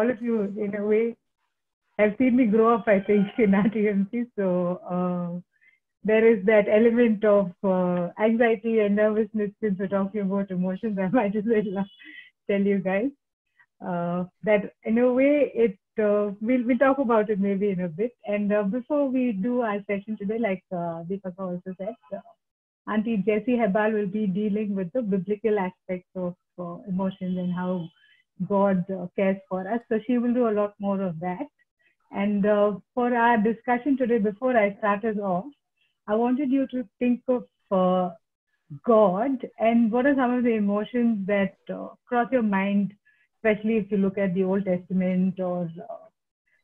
all of you, in a way, have seen me grow up, I think, in RTMC. So there is that element of anxiety and nervousness since we're talking about emotions. I might as well tell you guys that in a way we'll talk about it maybe in a bit. And before we do our session today, like Deepika also said, Auntie Jessie Hebal will be dealing with the biblical aspects of emotions and how God cares for us. So she will do a lot more of that. And for our discussion today, before I start us off, I wanted you to think of God and what are some of the emotions that cross your mind, especially if you look at the Old Testament or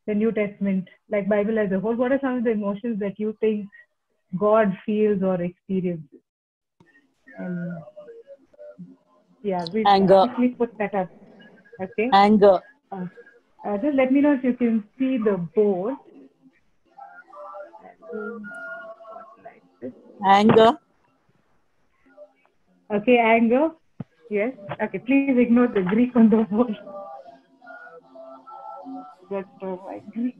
the New Testament, like Bible as a whole. What are some of the emotions that you think God feels or experiences? And yeah, we'll Anger. quickly put that up. Okay. Anger. Just let me know if you can see the board. Anger. Okay, anger. Yes. Okay, please ignore the Greek on the board. That's Greek.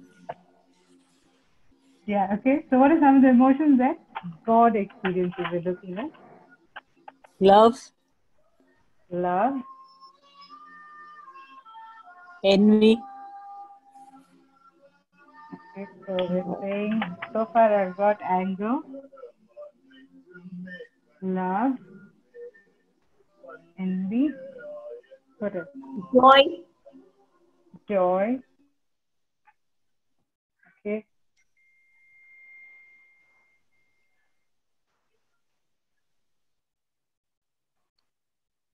Yeah, okay. So what are some of the emotions that God experiences we're looking at? Love. Love. Envy. Okay, so we're saying, so far I've got anger, love, envy, what else? Joy. Joy. Okay.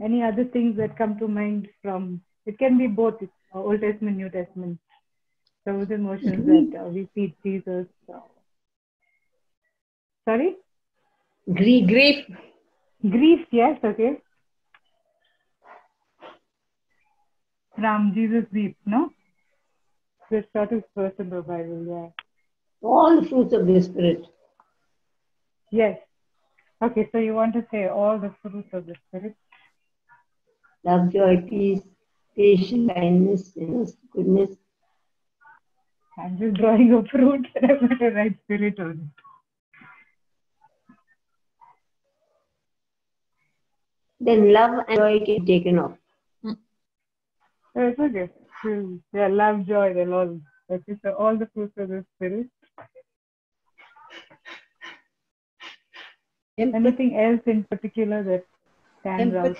Any other things that come to mind from, it can be both Old Testament, New Testament. Those emotions that we see Jesus. Sorry? Grief. Grief, yes, okay. From Jesus weep, no? The shortest verse in the Bible, yeah. All the fruits of the Spirit. Yes. Okay, so you want to say all the fruits of the Spirit? Love, joy, peace, patience, kindness, goodness. I'm just drawing a fruit and I'm going to write Spirit on it. Then love and joy get taken off. It's okay. Yeah, love, joy, they'll all. Okay, so all the fruits of the Spirit. Anything else in particular that stands out?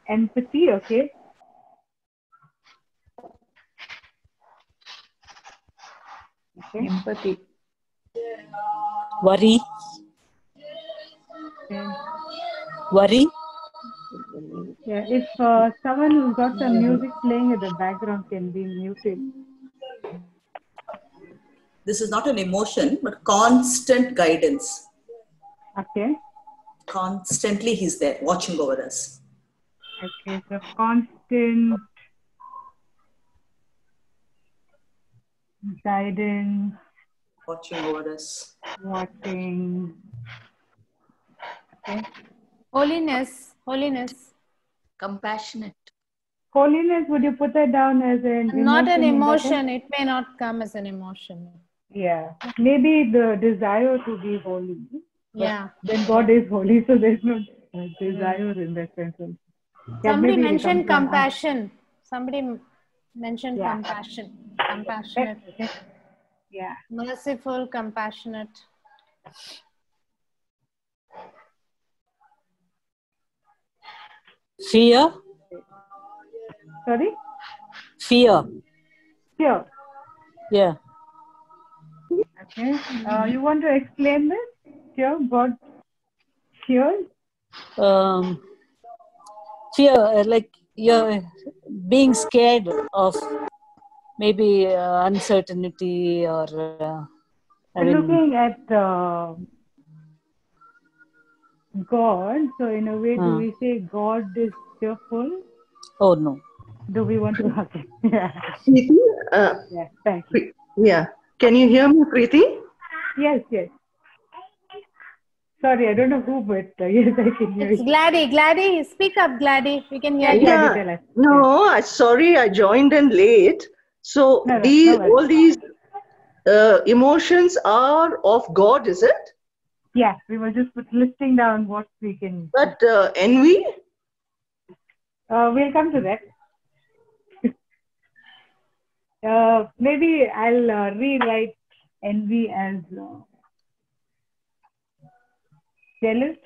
Empathy, okay. Okay. Empathy. Worry. Okay. Worry. Yeah, if someone who's got some music playing in the background can be muted. This is not an emotion, but constant guidance. Okay. Constantly he's there, watching over us. Okay, so constant guidance. Watching over us. Watching. Okay. Holiness. Compassionate. Holiness, would you put that down as an emotion? Not an emotion. It may not come as an emotion. Yeah. Maybe the desire to be holy. Yeah. Then God is holy, so there's no desire in that sense. Yeah, somebody mentioned compassion. Somebody mentioned compassion. Compassionate. Yeah. Merciful, compassionate. Fear. Sorry? Fear. Fear. Yeah. Okay. You want to explain this? Fear? God fears? Fear, like you're being scared of maybe uncertainty or We're looking at God. So in a way, do we say God is fearful? Oh, no. Do we want to? Okay. Yeah. Preeti, Yeah, thank you. Yeah. Can you hear me, Preeti? Yes, yes. Sorry, I don't know who, but yes, I can hear It's you. Gladdy. Gladdy, speak up, Gladdy. We can hear you. Gladdy, Yeah, tell us. no, sorry, I joined in late. So No, these, worries. all these emotions are of God, is it? Yeah, we were just listing down what we can. But envy? We'll come to that. Maybe I'll rewrite envy as jealous.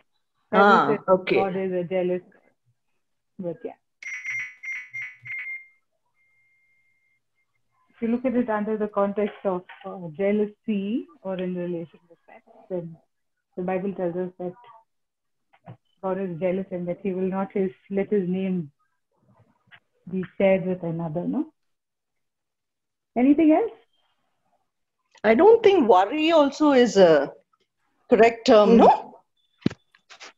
Okay. God is a jealous. But yeah. If you look at it under the context of jealousy or in relation with that, then the Bible tells us that God is jealous and that He will not let His name be shared with another. No. Anything else? I don't think worry also is a correct term, no?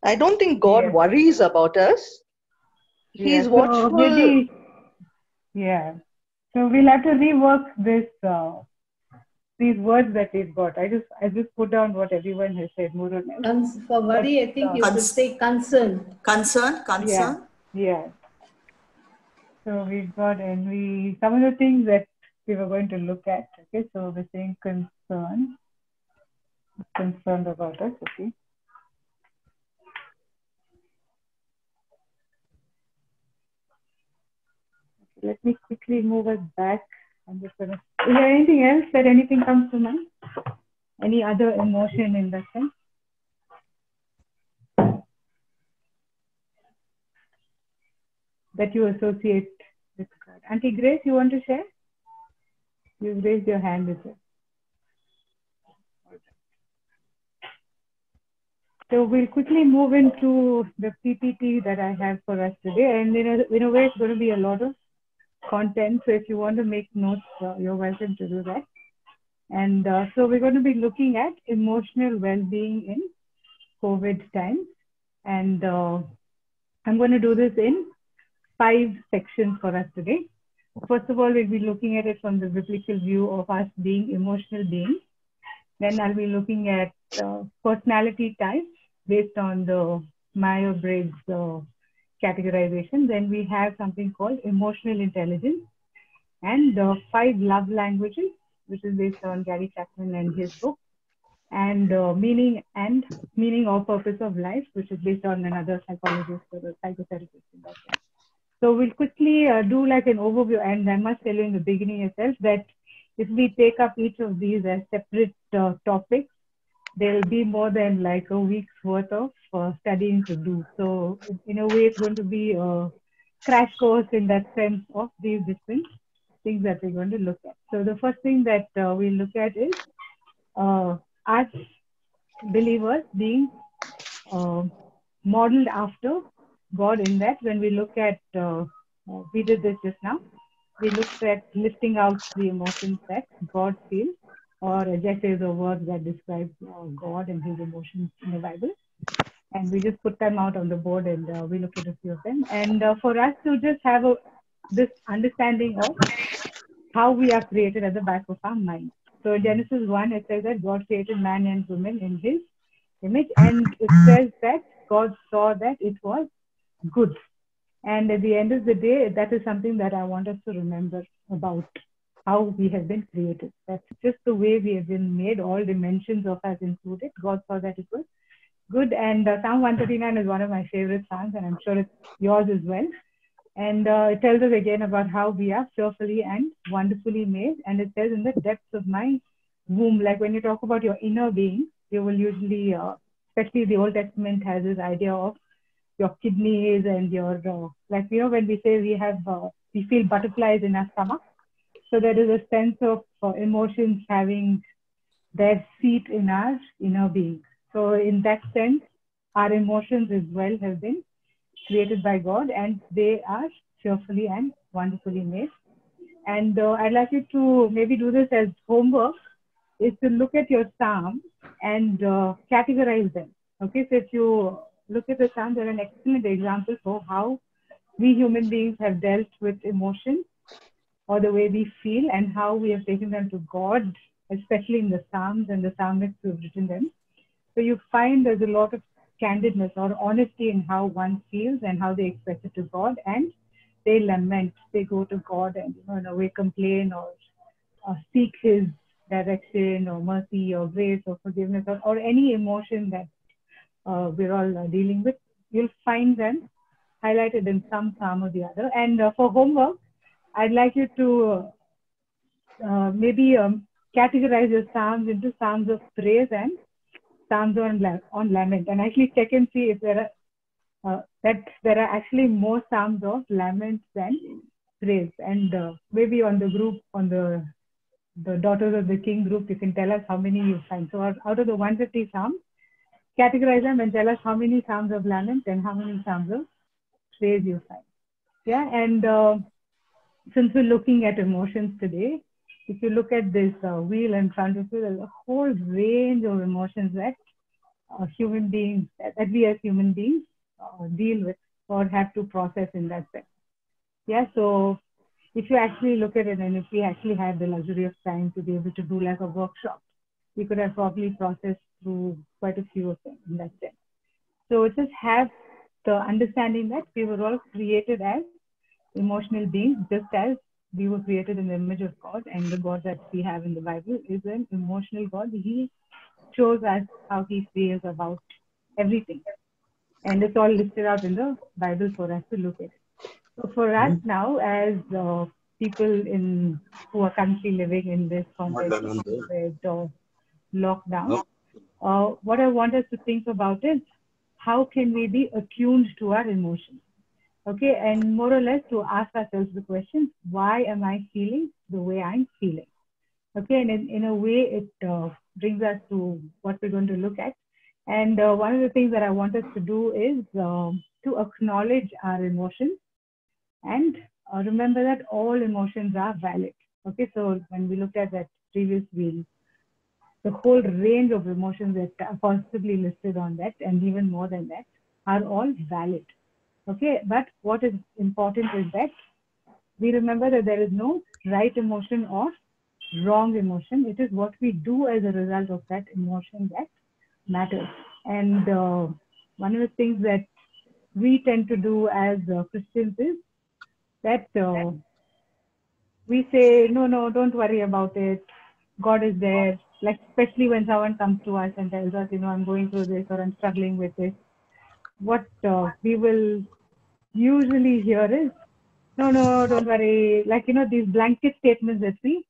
I don't think God worries about us. He's watchful. Maybe, yeah. So we'll have to rework this, these words that we've got. I just put down what everyone has said, more or less. For worry, I think you should say concern. Concern. Yeah. So we've got envy. Some of the things that we were going to look at. Okay, so we're saying concerned about us. Okay. Let me quickly move us back. I'm just gonna. Is there anything else that anything comes to mind? Any other emotion in that sense? That you associate with God. Auntie Grace, you want to share? You've raised your hand, is it? So we'll quickly move into the PPT that I have for us today. And in a way, it's going to be a lot of content. So if you want to make notes, you're welcome to do that. And so we're going to be looking at emotional well-being in COVID times. And I'm going to do this in 5 sections for us today. First of all, we'll be looking at it from the biblical view of us being emotional beings. Then I'll be looking at personality types based on the Myers-Briggs categorization. Then we have something called emotional intelligence and 5 love languages, which is based on Gary Chapman and his book, and meaning or purpose of life, which is based on another psychologist or a psychotherapist in that sense. So we'll quickly do like an overview, and I must tell you in the beginning itself that if we take up each of these as separate topics, there will be more than like a week's worth of studying to do. So in a way, it's going to be a crash course in that sense of these different things that we're going to look at. So the first thing that we'll look at is us believers being modeled after God, in that when we look at, we did this just now, we looked at listing out the emotions that God feels, or adjectives or words that describe God and his emotions in the Bible. And we just put them out on the board, and we looked at a few of them. And for us to just have this understanding of how we are created at the back of our mind. So in Genesis 1, it says that God created man and woman in his image. And it says that God saw that it was good. And at the end of the day, that is something that I want us to remember about how we have been created. That's just the way we have been made, all dimensions of us included. God saw that it was good. And Psalm 139 is one of my favorite Psalms, and I'm sure it's yours as well. And it tells us again about how we are fearfully and wonderfully made. And it says, in the depths of my womb, like when you talk about your inner being, you will usually, especially the Old Testament has this idea of your kidneys and your, like, you know, when we say we feel butterflies in our stomach. So there is a sense of emotions having their seat in our inner being. So in that sense, our emotions as well have been created by God, and they are fearfully and wonderfully made. And I'd like you to maybe do this as homework, is to look at your Psalms and categorize them. Okay, so if you look at the Psalms, they're an excellent example for how we human beings have dealt with emotions or the way we feel, and how we have taken them to God, especially in the Psalms and the psalmists who have written them. So you find there's a lot of candidness or honesty in how one feels and how they express it to God, and they lament, they go to God and in a way complain or seek His direction or mercy or grace or forgiveness or any emotion that we're all dealing with. You'll find them highlighted in some psalm or the other. And for homework, I'd like you to maybe categorize your psalms into psalms of praise and psalms on lament, and actually check and see if there are actually more psalms of lament than praise. And maybe on the group, on the Daughters of the King group, you can tell us how many you find. So out of the 150 psalms, categorize them and tell us how many psalms of lament and how many psalms of praise you find. Yeah, and since we're looking at emotions today, if you look at this wheel in front of you, there's a whole range of emotions that human beings, that we as human beings deal with or have to process in that sense. Yeah, so if you actually look at it, and if we actually had the luxury of time to be able to do like a workshop, we could have probably processed through quite a few of them in that sense. So just have the understanding that we were all created as emotional beings, just as we were created in the image of God, and the God that we have in the Bible is an emotional God. He shows us how He feels about everything. And it's all listed out in the Bible for us to look at. So for us now, as people who are currently living in this context of lockdown, what I want us to think about is how can we be attuned to our emotions? Okay, and more or less to ask ourselves the question, why am I feeling the way I'm feeling? Okay, and in a way, it brings us to what we're going to look at. And one of the things that I want us to do is to acknowledge our emotions and remember that all emotions are valid. Okay, so when we looked at that previous wheel, the whole range of emotions that are possibly listed on that, and even more than that, are all valid. Okay, but what is important is that we remember that there is no right emotion or wrong emotion. It is what we do as a result of that emotion that matters. And one of the things that we tend to do as Christians is that we say, no, don't worry about it. God is there. Like, especially when someone comes to us and tells us, I'm going through this or I'm struggling with this. What we will usually hear is, no, don't worry. Like, these blanket statements that we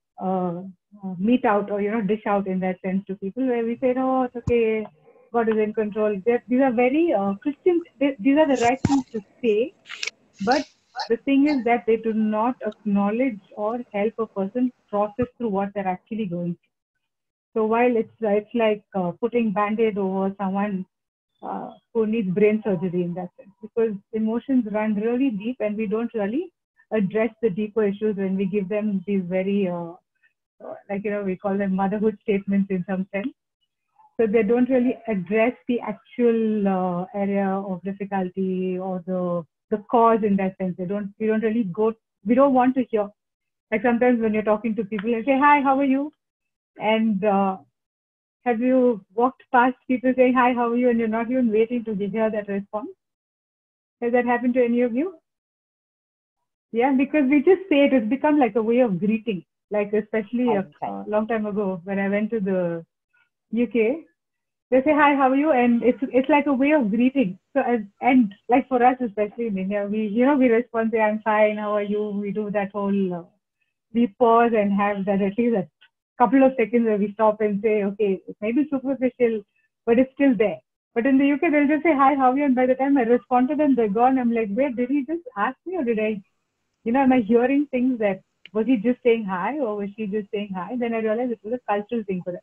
mete out or, dish out in that sense to people, where we say, no, it's okay. God is in control. These are very Christian, these are the right things to say. But the thing is that they do not acknowledge or help a person process through what they're actually going through. So while it's like putting Band-Aid over someone who needs brain surgery in that sense, because emotions run really deep and we don't really address the deeper issues when we give them these very, we call them motherhood statements in some sense. So they don't really address the actual area of difficulty or the cause in that sense. We don't want to hear. Like sometimes when you're talking to people and say, hi, how are you? And have you walked past people saying, hi, how are you? And you're not even waiting to hear that response. Has that happened to any of you? Yeah, because we just say it. It's become like a way of greeting. Like especially a long time ago when I went to the UK, they say, hi, how are you? And it's like a way of greeting. So and like for us, especially in India, we respond, say, I'm fine, how are you? We do that whole, we pause and have that at least a couple of seconds where we stop and say, okay, it may be superficial, but it's still there. But in the UK, they'll just say, hi, how are you? And by the time I respond to them, they're gone. I'm like, wait, did he just ask me or did I, am I hearing things that, was he just saying hi or was she just saying hi? Then I realized it was a cultural thing for them.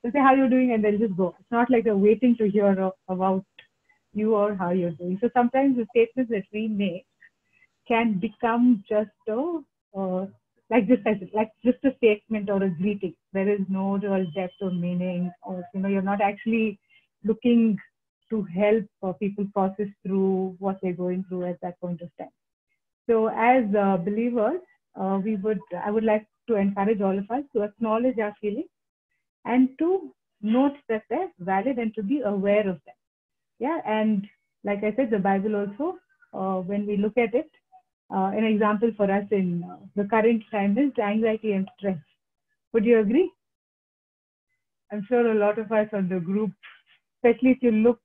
They'll say, how are you doing? And they'll just go. It's not like they're waiting to hear about you or how you're doing. So sometimes the statements that we make can become just like just a statement or a greeting. There is no real depth or meaning, or you're not actually looking to help people process through what they're going through at that point of time. So as believers, I would like to encourage all of us to acknowledge our feelings and to note that they're valid and to be aware of them. Yeah, and like I said, the Bible also, when we look at it, an example for us in the current time is anxiety and stress. Would you agree? I'm sure a lot of us on the group, especially if you look,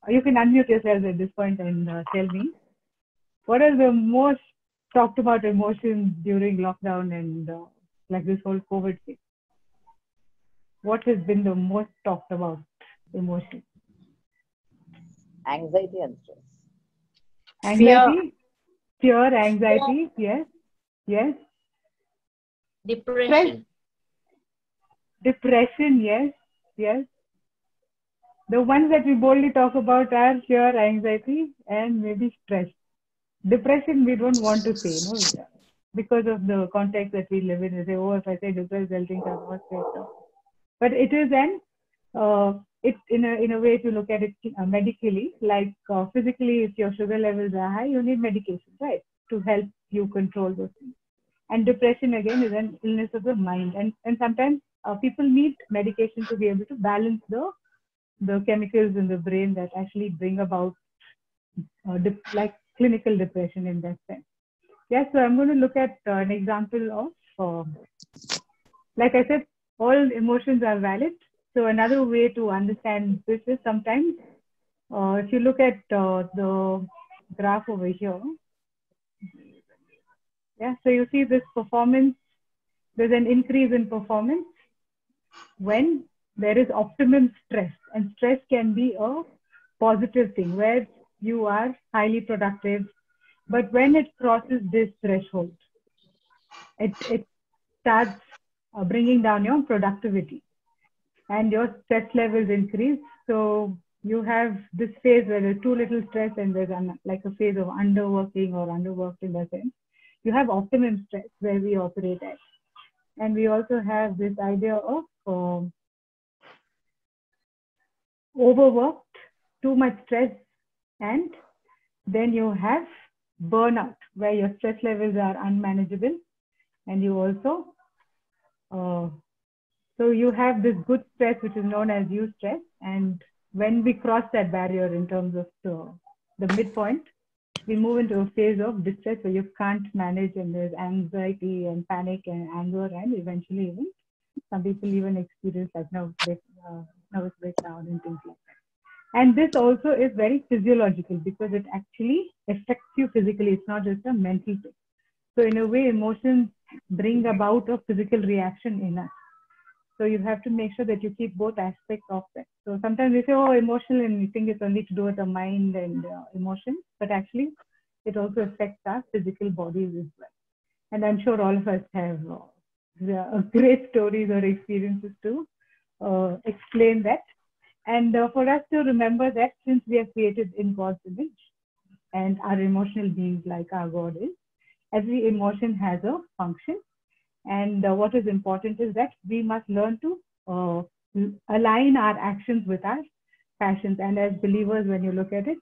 you can unmute yourselves at this point and tell me, what are the most talked about emotions during lockdown and like this whole COVID thing? What has been the most talked about emotion? Anxiety and stress. Anxiety, fear, anxiety, yes, yes. Depression. Depression, yes, yes. The ones that we boldly talk about are fear, anxiety, and maybe stress. Depression, we don't want to say, no, because of the context that we live in. We say, oh, if I say depressed, they'll think I'm not stressed out. But it is it's in a way to look at it medically, like physically, if your sugar levels are high, you need medication, right, to help you control those things. And depression again is an illness of the mind, and sometimes people need medication to be able to balance the chemicals in the brain that actually bring about like clinical depression in that sense. Yeah, so I'm going to look at an example of, like I said, all emotions are valid. So another way to understand this is sometimes, if you look at the graph over here, yeah, so you see this performance, there's an increase in performance when there is optimum stress, and stress can be a positive thing where you are highly productive, but when it crosses this threshold, it starts bringing down your productivity and your stress levels increase. So you have this phase where there's too little stress and there's like a phase of underworking or underworked in that sense. You have optimum stress where we operate at. And we also have this idea of overworked, too much stress, and then you have burnout where your stress levels are unmanageable, and you also so you have this good stress which is known as eustress, and when we cross that barrier in terms of the midpoint, we move into a phase of distress where you can't manage, and there's anxiety and panic and anger, and eventually even some people even experience like nervous breakdown and things like that. And this also is very physiological because it actually affects you physically. It's not just a mental thing. So in a way, emotions bring about a physical reaction in us. So you have to make sure that you keep both aspects of it. So sometimes we say, oh, emotional, and we think it's only to do with the mind and emotion, but actually it also affects our physical bodies as well. And I'm sure all of us have great stories or experiences to explain that. And for us to remember that since we are created in God's image and our emotional beings like our God is, every emotion has a function. And what is important is that we must learn to align our actions with our passions. And as believers, when you look at it,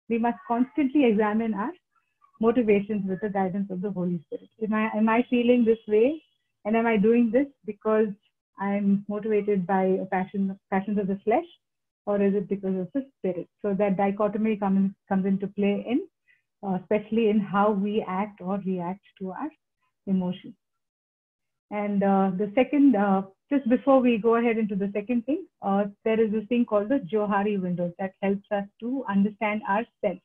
we must constantly examine our motivations with the guidance of the Holy Spirit. Am I feeling this way? And am I doing this because I'm motivated by passions of the flesh? Or is it because of the Spirit? So that dichotomy comes into play in, especially in how we act or react to our emotions. And the second, just before we go ahead into the second thing, there is this thing called the Johari window that helps us to understand ourselves.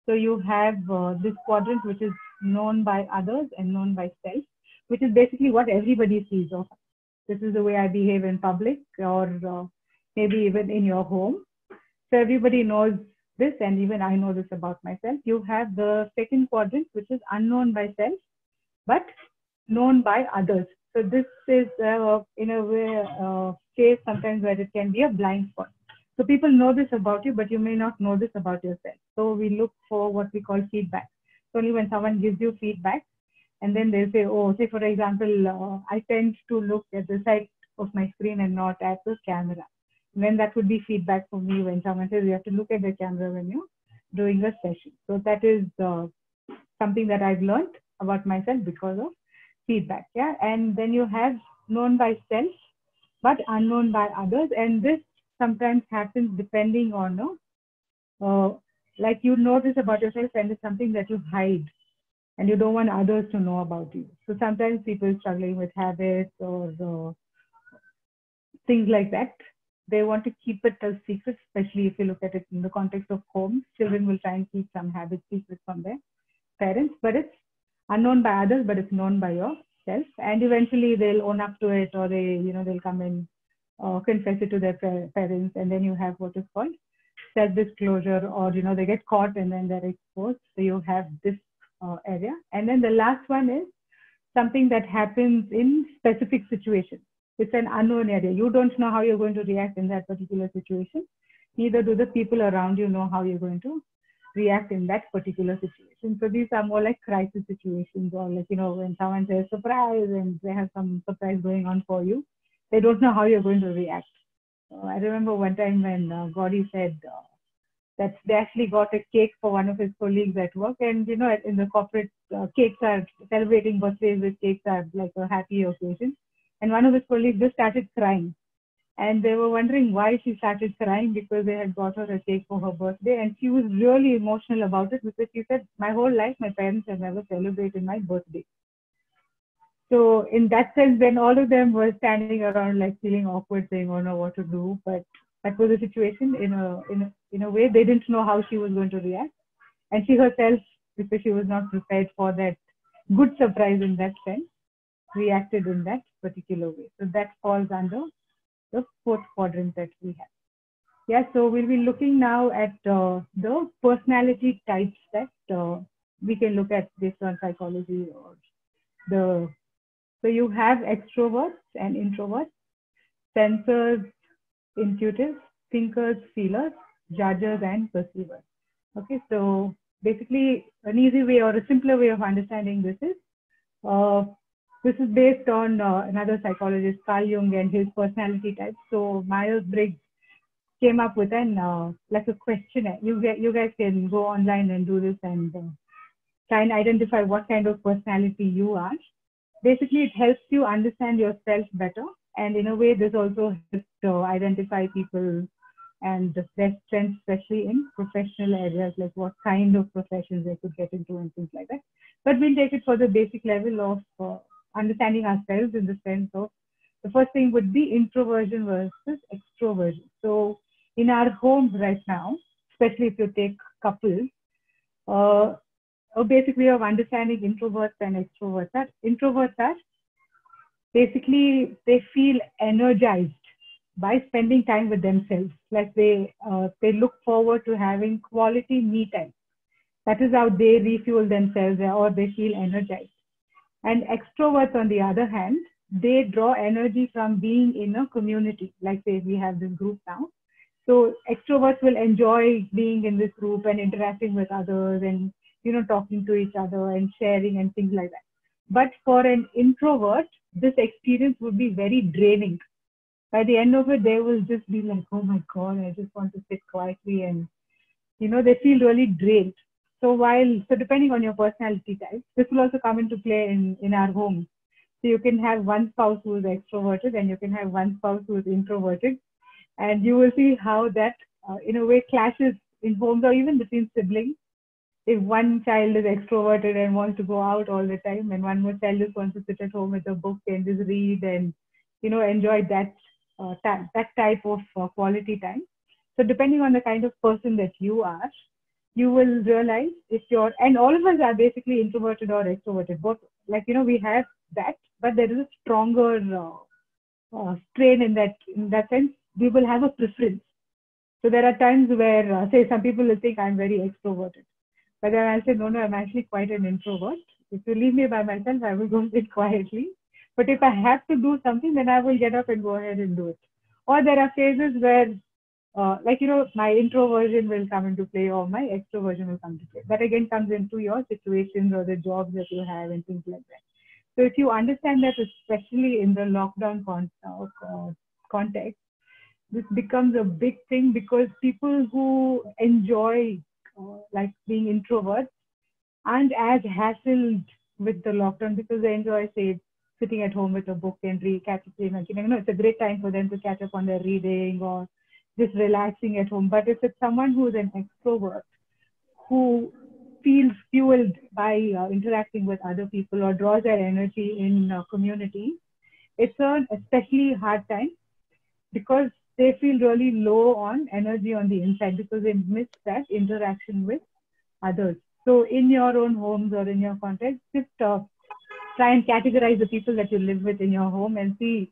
So you have this quadrant which is known by others and known by self, which is basically what everybody sees of us. This is the way I behave in public or maybe even in your home. So everybody knows this, and even I know this about myself. You have the second quadrant, which is unknown by self, but known by others. So this is in a way case sometimes where it can be a blind spot. So people know this about you, but you may not know this about yourself. So we look for what we call feedback. So only when someone gives you feedback, and then they say, oh, say for example, I tend to look at the side of my screen and not at the camera. And then that would be feedback for me when someone says you have to look at the camera when you're doing a session. So that is something that I've learned about myself because of feedback. Yeah. And then you have known by self, but unknown by others. And this sometimes happens depending on, like you notice about yourself and it's something that you hide and you don't want others to know about you. So sometimes people struggling with habits or things like that, they want to keep it a secret, especially if you look at it in the context of homes. Children will try and keep some habits secret from their parents, but it's unknown by others, but it's known by yourself. And eventually they'll own up to it, or they'll come and confess it to their parents, and then you have what is called self-disclosure, or they get caught and then they're exposed. So you have this area. And then the last one is something that happens in specific situations. It's an unknown area. You don't know how you're going to react in that particular situation. Neither do the people around you know how you're going to react in that particular situation. So these are more like crisis situations, or like, when someone says surprise and they have some surprise going on for you, they don't know how you're going to react. I remember one time when Gauri said that they actually got a cake for one of his colleagues at work. And, in the corporate, cakes are celebrating birthdays with cakes are like a happy occasion. And one of his colleagues just started crying. And they were wondering why she started crying, because they had got her a cake for her birthday. And she was really emotional about it, because she said, my whole life, my parents have never celebrated my birthday. So in that sense, then all of them were standing around like feeling awkward, saying, oh no, what to do. But that was a situation in a way they didn't know how she was going to react. And she herself, because she was not prepared for that good surprise in that sense, reacted in that particular way. So that falls under the fourth quadrant that we have. Yeah, so we'll be looking now at the personality types that we can look at based on psychology. So you have extroverts and introverts, sensors, intuitives, thinkers, feelers, judges, and perceivers. Okay, so basically an easy way or a simpler way of understanding this is based on another psychologist, Carl Jung, and his personality types. So Myers-Briggs came up with like a questionnaire. You guys can go online and do this and try and identify what kind of personality you are. Basically, it helps you understand yourself better. And in a way, this also helps to identify people and their strengths, especially in professional areas, like what kind of professions they could get into and things like that. But we'll take it for the basic level of understanding ourselves, in the sense of the first thing would be introversion versus extroversion. So in our homes right now, especially if you take couples, a basic way of understanding introverts and extroverts are, introverts are basically, they feel energized by spending time with themselves. Like they look forward to having quality me time. That is how they refuel themselves, or they feel energized. And extroverts, on the other hand, they draw energy from being in a community. Like say we have this group now. So extroverts will enjoy being in this group and interacting with others and, talking to each other and sharing and things like that. But for an introvert, this experience would be very draining. By the end of it, they will just be like, oh my God, I just want to sit quietly, and, they feel really drained. So depending on your personality type, this will also come into play in our home. So you can have one spouse who is extroverted and you can have one spouse who is introverted. And you will see how that, in a way, clashes in homes, or even between siblings. If one child is extroverted and wants to go out all the time, and one more child just wants to sit at home with a book and just read and, enjoy that type of quality time. So depending on the kind of person that you are, you will realize if you're, and all of us are basically introverted or extroverted, both. Like, we have that, but there is a stronger strain in that sense. We will have a preference. So there are times where, say, some people will think I'm very extroverted. But then I'll say, no, I'm actually quite an introvert. If you leave me by myself, I will go sit quietly. But if I have to do something, then I will get up and go ahead and do it. Or there are phases where, my introversion will come into play, or my extroversion will come into play. That again comes into your situations or the jobs that you have and things like that. So if you understand that, especially in the lockdown context, this becomes a big thing, because people who enjoy like being introverts aren't as hassled with the lockdown, because they enjoy, say, sitting at home with a book and it's a great time for them to catch up on their reading or just relaxing at home. But if it's someone who's an extrovert, who feels fueled by interacting with other people or draws their energy in community, it's an especially hard time because they feel really low on energy on the inside because they miss that interaction with others. So in your own homes or in your context, just try and categorize the people that you live with in your home and see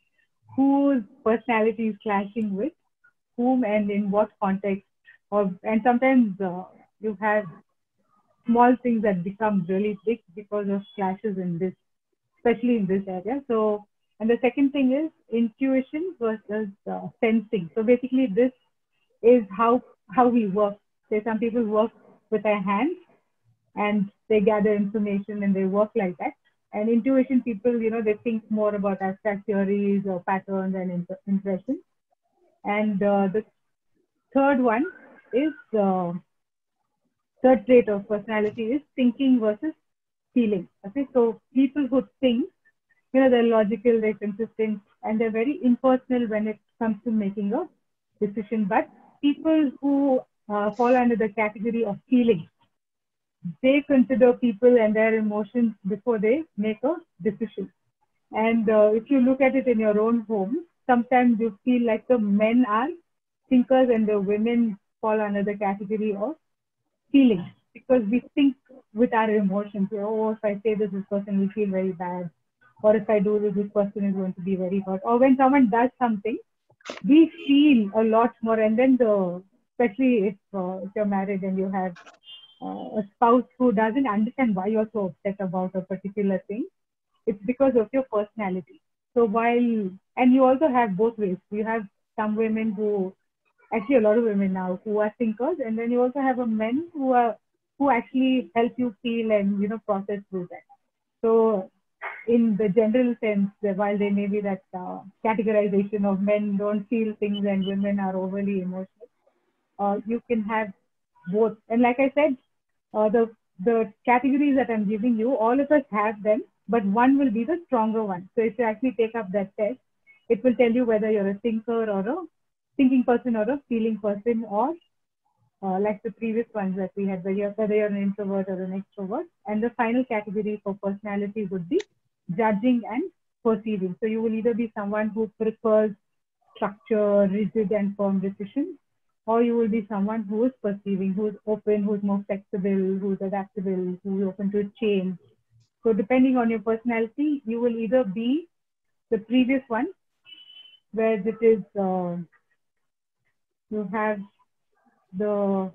whose personality is clashing with whom and in what context. And sometimes you have small things that become really big because of clashes in this, especially in this area. So, and the second thing is intuition versus sensing. So basically, this is how we work. Say some people work with their hands and they gather information and they work like that. And intuition people, they think more about abstract theories or patterns and impressions. And the third one is third trait of personality is thinking versus feeling. Okay, so people who think, they're logical, they're consistent, and they're very impersonal when it comes to making a decision. But people who fall under the category of feeling, they consider people and their emotions before they make a decision. And if you look at it in your own home, sometimes you feel like the men are thinkers and the women fall under the category of feeling because we think with our emotions. If I say this person will feel very bad, or if I do this person is going to be very hurt. Or when someone does something, we feel a lot more. And then especially if you're married and you have a spouse who doesn't understand why you're so upset about a particular thing, it's because of your personality. So and you also have both ways. You have some women actually a lot of women now who are thinkers, and then you also have men who actually help you feel and process through that. So in the general sense, while there may be that categorization of men don't feel things and women are overly emotional, you can have both. And like I said, the categories that I'm giving you, all of us have them, but one will be the stronger one. So if you actually take up that test, it will tell you whether you're a thinker or a thinking person or a feeling person, or like the previous ones that we had, whether you're an introvert or an extrovert. And the final category for personality would be judging and perceiving. So you will either be someone who prefers structure, rigid and firm decisions, or you will be someone who is perceiving, who is open, who is more flexible, who is adaptable, who is open to change. So depending on your personality, you will either be the previous one, where it is you have the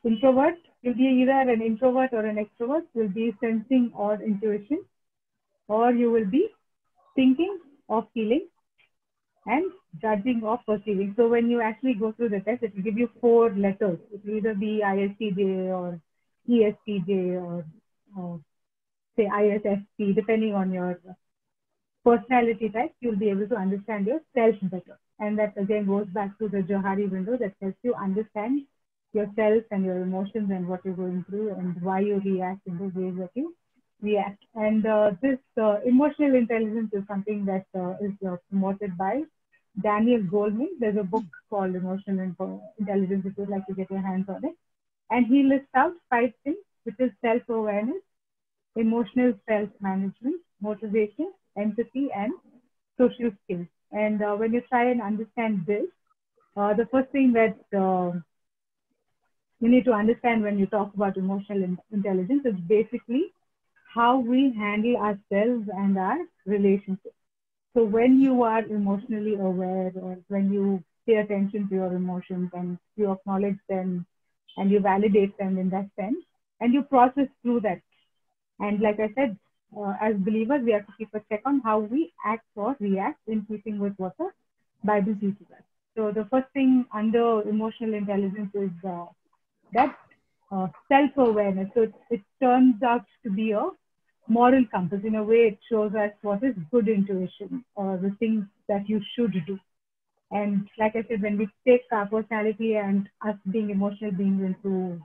introvert. You'll be either an introvert or an extrovert. You'll be sensing or intuition, or you will be thinking or feeling and judging or perceiving. So when you actually go through the test, it will give you 4 letters. It will either be ISTJ or ESTJ or say ISFP, depending on your personality type. You'll be able to understand yourself better. And that again goes back to the Johari window that helps you understand yourself and your emotions and what you're going through and why you react in the ways that you react. And this emotional intelligence is something that is promoted by Daniel Goleman. There's a book called Emotional Intelligence if you'd like to get your hands on it. And he lists out 5 things, which is self-awareness, emotional self-management, motivation, empathy, and social skills. And when you try and understand this, the first thing that you need to understand when you talk about emotional intelligence is basically how we handle ourselves and our relationships. So when you are emotionally aware, or when you pay attention to your emotions and you acknowledge them and you validate them in that sense, and you process through that. And like I said, as believers, we have to keep a check on how we act or react in keeping with what the Bible teaches us. So the first thing under emotional intelligence is that self-awareness. So it turns out to be a moral compass. In a way, it shows us what is good intuition or the things that you should do. And like I said, when we take our personality and us being emotional beings into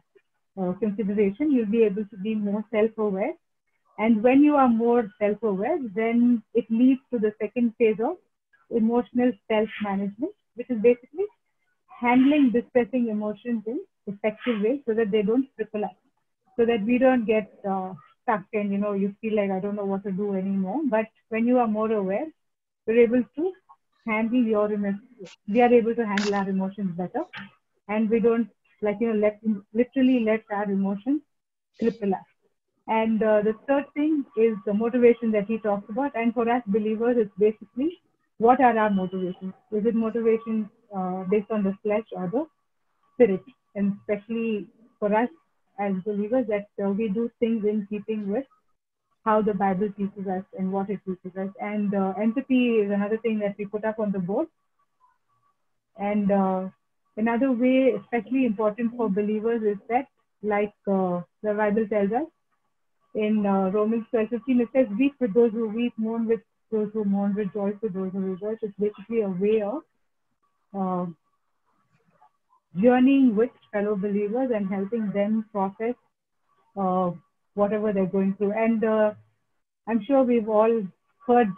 consideration, you'll be able to be more self-aware And when you are more self-aware, then it leads to the second phase of emotional self-management, which is basically handling distressing emotions in effective ways so that they don't trickle up, so that we don't get stuck and, you feel like, I don't know what to do anymore. But when you are more aware, we're able to handle we are able to handle our emotions better. And we don't literally let our emotions cripple us. And the third thing is the motivation that he talks about. And for us believers, it's basically, what are our motivations? Is it motivations based on the flesh or the spirit? And especially for us as believers, that we do things in keeping with how the Bible teaches us and what it teaches us. And empathy is another thing that we put up on the board. And another way, especially important for believers, is that, like the Bible tells us in Romans 12:15, it says, weep with those who weep, mourn with those who mourn, rejoice with those who rejoice. It's basically a way of journeying with fellow believers and helping them process whatever they're going through. And I'm sure we've all heard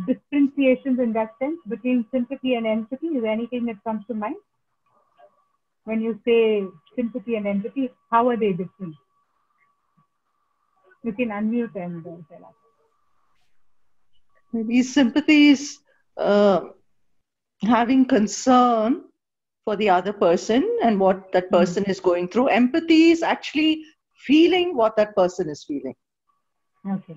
differentiations in that sense between sympathy and empathy. Is there anything that comes to mind? When you say sympathy and empathy, how are they different? You can unmute and tell us. Maybe sympathy is having concern for the other person and what that person is going through. Empathy is actually feeling what that person is feeling. Okay.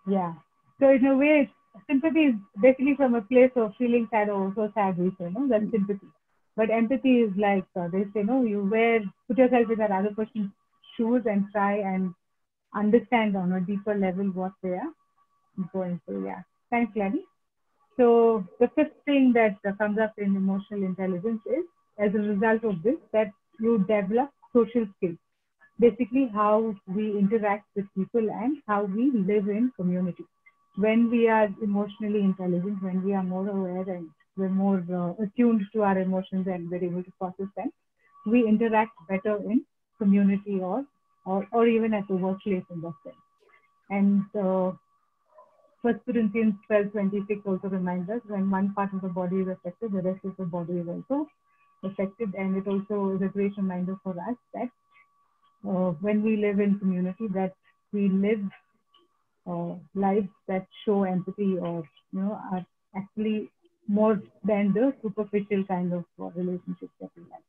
Yeah. So in a way, sympathy is basically from a place of feeling sad or so sad, we say, no? That's sympathy. But empathy is like, they say, no, you put yourself in that other person's shoes and try and understand on a deeper level what they are going through. Yeah. Thanks, Gladys. So the fifth thing that comes up in emotional intelligence is, as a result of this, that you develop social skills. Basically, how we interact with people and how we live in community. When we are emotionally intelligent, when we are more aware and we're more attuned to our emotions and we're able to process them, we interact better in community or even at the workplace in that sense. And 1 Corinthians 12:26 also reminds us, when one part of the body is affected, the rest of the body is also affected. And it also is a great reminder for us that when we live in community, that we live lives that show empathy, or are actually more than the superficial kind of relationships that we have.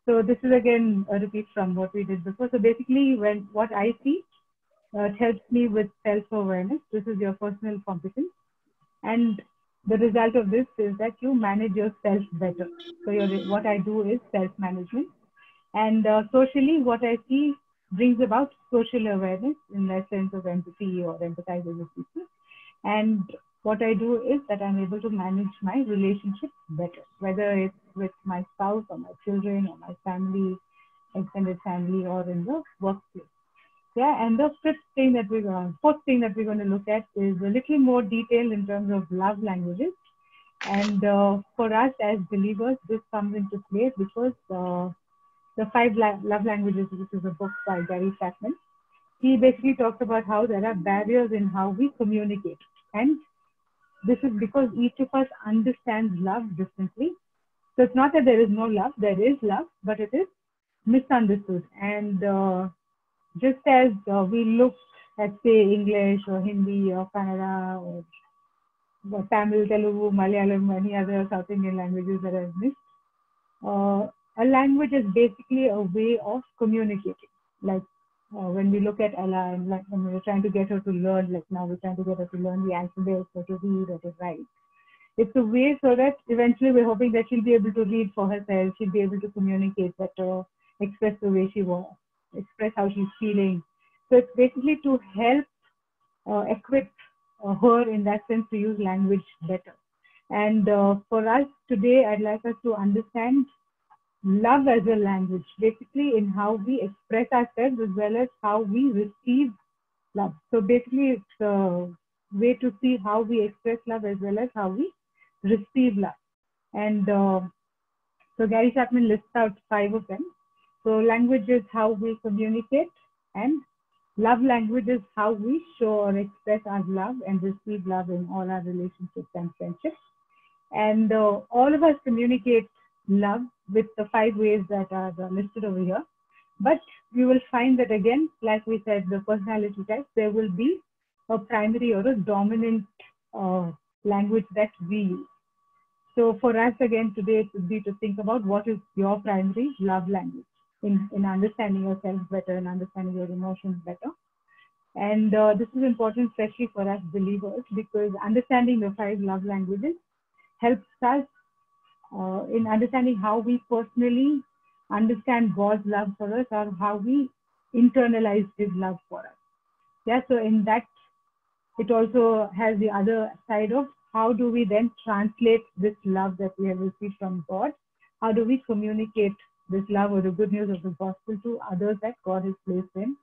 So this is again a repeat from what we did before. So basically, what I see, it helps me with self-awareness. This is your personal competence, and the result of this is that you manage yourself better. So what I do is self-management. And socially, what I see brings about social awareness in the sense of empathy or empathizing with people. And what I do is that I'm able to manage my relationships better, whether it's with my spouse or my children or my family, extended family, or in the workplace. Yeah, and the fourth thing that we're going to look at is a little more detail in terms of love languages. And for us as believers, this comes into play because the 5 Love Languages, which is a book by Gary Chapman, he basically talks about how there are barriers in how we communicate. And this is because each of us understands love differently. So it's not that there is no love, there is love, but it is misunderstood. And just as we look at, say, English or Hindi or Kannada or Tamil, Telugu, Malayalam, any other South Indian languages that I've missed, a language is basically a way of communicating. Like when we look at Ella and like when we're trying to get her to learn, like now we're trying to get her to learn the alphabet or to read or to write. It's a way so that eventually we're hoping that she'll be able to read for herself, she'll be able to communicate better, express the way she wants, express how she's feeling. So it's basically to help equip her in that sense to use language better. And for us today, I'd like us to understand love as a language, basically in how we express ourselves as well as how we receive love. So basically it's a way to see how we express love as well as how we receive love. And so Gary Chapman lists out 5 of them. So language is how we communicate and Love language is how we show or express our love and receive love in all our relationships and friendships. And all of us communicate love with the 5 ways that are listed over here. But you will find that again, like we said, the personality types, there will be a primary or a dominant language that we use. So for us again today, it would be to think about what is your primary love language in understanding yourself better and understanding your emotions better. And this is important, especially for us believers, because understanding the 5 love languages helps us in understanding how we personally understand God's love for us or how we internalize His love for us. Yeah, so in that, it also has the other side of how do we then translate this love that we have received from God? How do we communicate this love or the good news of the gospel to others that God has placed in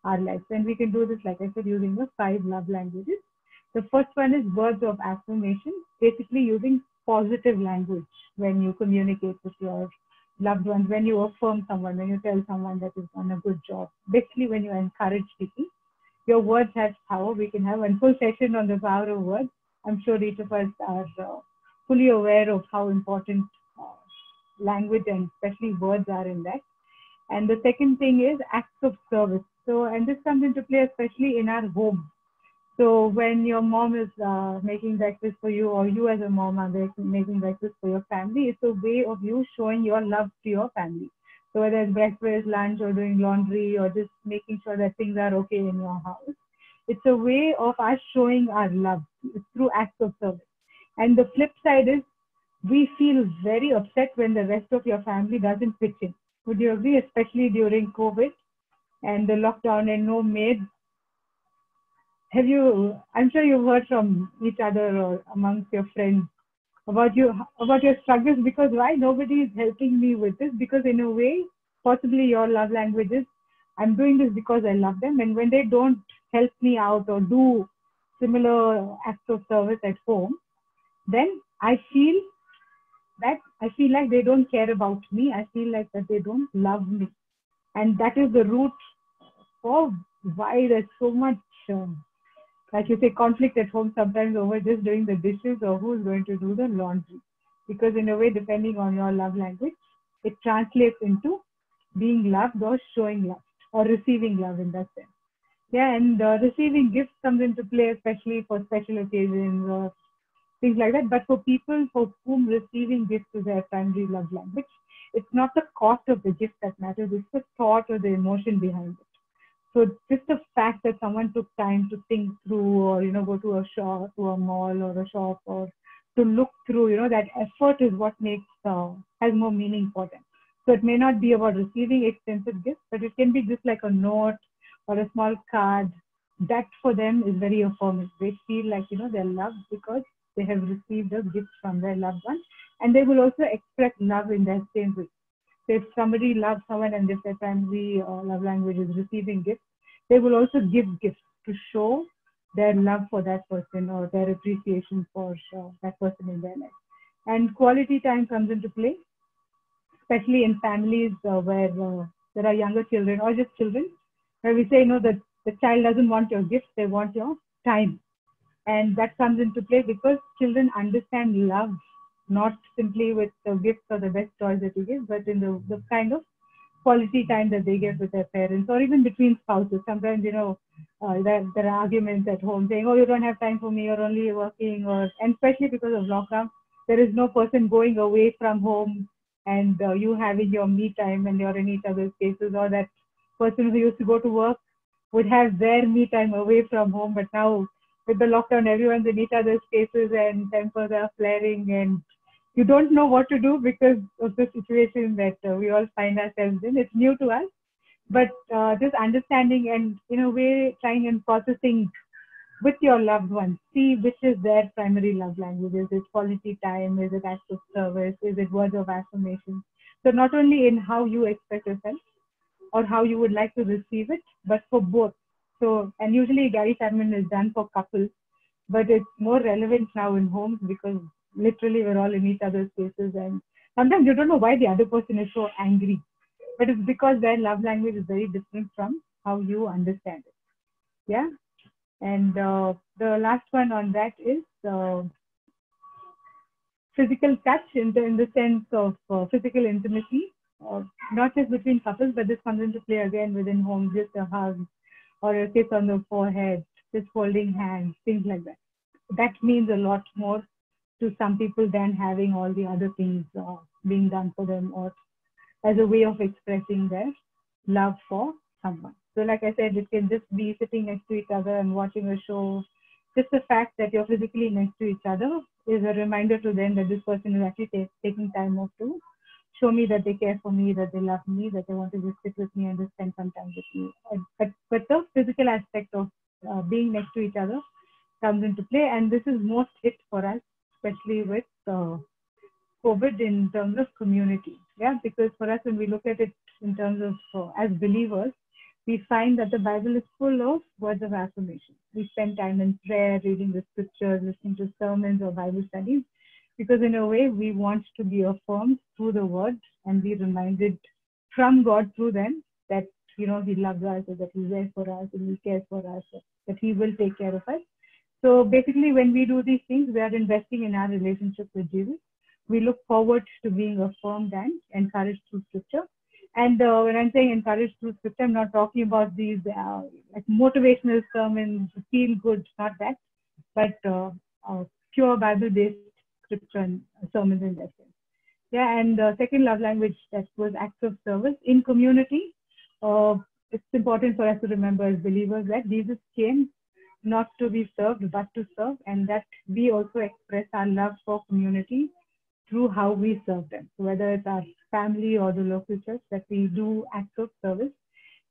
our lives? And we can do this, like I said, using the 5 love languages. The first one is words of affirmation, basically using positive language when you communicate with your loved ones, when you affirm someone, when you tell someone that is on a good job, basically when you encourage people. Your words have power. We can have one full session on the power of words. I'm sure each of us are fully aware of how important language and especially words are in that. And the second thing is acts of service. So, and this comes into play especially in our home. So when your mom is making breakfast for you, or you as a mom are making breakfast for your family, it's a way of you showing your love to your family. So whether it's breakfast, lunch, or doing laundry, or just making sure that things are okay in your house, it's a way of us showing our love through acts of service. And the flip side is we feel very upset when the rest of your family doesn't pitch in. Would you agree, especially during COVID and the lockdown and no maids? Have you, I'm sure you've heard from each other or amongst your friends about your struggles, because why nobody is helping me with this? Because in a way, possibly your love language is, I'm doing this because I love them. And when they don't help me out or do similar acts of service at home, then I feel like they don't care about me. I feel like that they don't love me. And that is the root of why there's so much like you say, conflict at home sometimes over just doing the dishes or who's going to do the laundry. Because in a way, depending on your love language, it translates into being loved or showing love or receiving love in that sense. Yeah, and receiving gifts comes into play, especially for special occasions or things like that. But for people for whom receiving gifts is their primary love language, it's not the cost of the gift that matters, it's the thought or the emotion behind it. So just the fact that someone took time to think through, or go to a shop, to a mall or a shop, or to look through, that effort is what makes has more meaning for them. So it may not be about receiving expensive gifts, but it can be just like a note or a small card. That for them is very affirming. They feel like they're loved because they have received a gift from their loved one, and they will also express love in that same way. So if somebody loves someone and if their primary love language is receiving gifts, they will also give gifts to show their love for that person or their appreciation for that person in their life. And quality time comes into play, especially in families where there are younger children or just children, where we say, that the child doesn't want your gifts, they want your time. And that comes into play because children understand love not simply with the gifts or the best toys that you give, but in the kind of quality time that they get with their parents, or even between spouses. Sometimes, there are arguments at home saying, oh, you don't have time for me, you're only working, and especially because of lockdown, there is no person going away from home and you having your me time and you're in each other's spaces, or that person who used to go to work would have their me time away from home. But now with the lockdown, everyone's in each other's spaces and tempers are flaring and you don't know what to do because of the situation that we all find ourselves in. It's new to us, but just understanding and in a way trying and processing with your loved ones, see which is their primary love language. Is it quality time? Is it acts of service? Is it words of affirmation? So not only in how you express yourself or how you would like to receive it, but for both. So, and usually Gary Chapman is done for couples, but it's more relevant now in homes because literally we're all in each other's spaces, and sometimes you don't know why the other person is so angry, but it's because their love language is very different from how you understand it. Yeah. And the last one on that is physical touch in the sense of physical intimacy, not just between couples, but this comes into play again within homes, just a hug or a kiss on the forehead, just holding hands, things like that. That means a lot more to some people than having all the other things being done for them or as a way of expressing their love for someone. So like I said, it can just be sitting next to each other and watching a show. Just the fact that you're physically next to each other is a reminder to them that this person is actually taking time off to show me that they care for me, that they love me, that they want to just sit with me and just spend some time with me. But the physical aspect of being next to each other comes into play, and this is most hit for us, especially with COVID in terms of community. Yeah, because for us, when we look at it in terms of as believers, we find that the Bible is full of words of affirmation. We spend time in prayer, reading the scriptures, listening to sermons or Bible studies, because in a way we want to be affirmed through the word and be reminded from God through them that, you know, He loves us, or that He's there for us, and He cares for us, that He will take care of us. So basically, when we do these things, we are investing in our relationship with Jesus. We look forward to being affirmed and encouraged through scripture. And when I'm saying encouraged through scripture, I'm not talking about these like motivational sermons, feel good, not that, but pure Bible-based scripture and sermons in that sense. Yeah, and the second love language, that was acts of service in community. It's important for us to remember as believers that Jesus came not to be served, but to serve, and that we also express our love for community through how we serve them. So whether it's our family or the local church, that we do acts of service.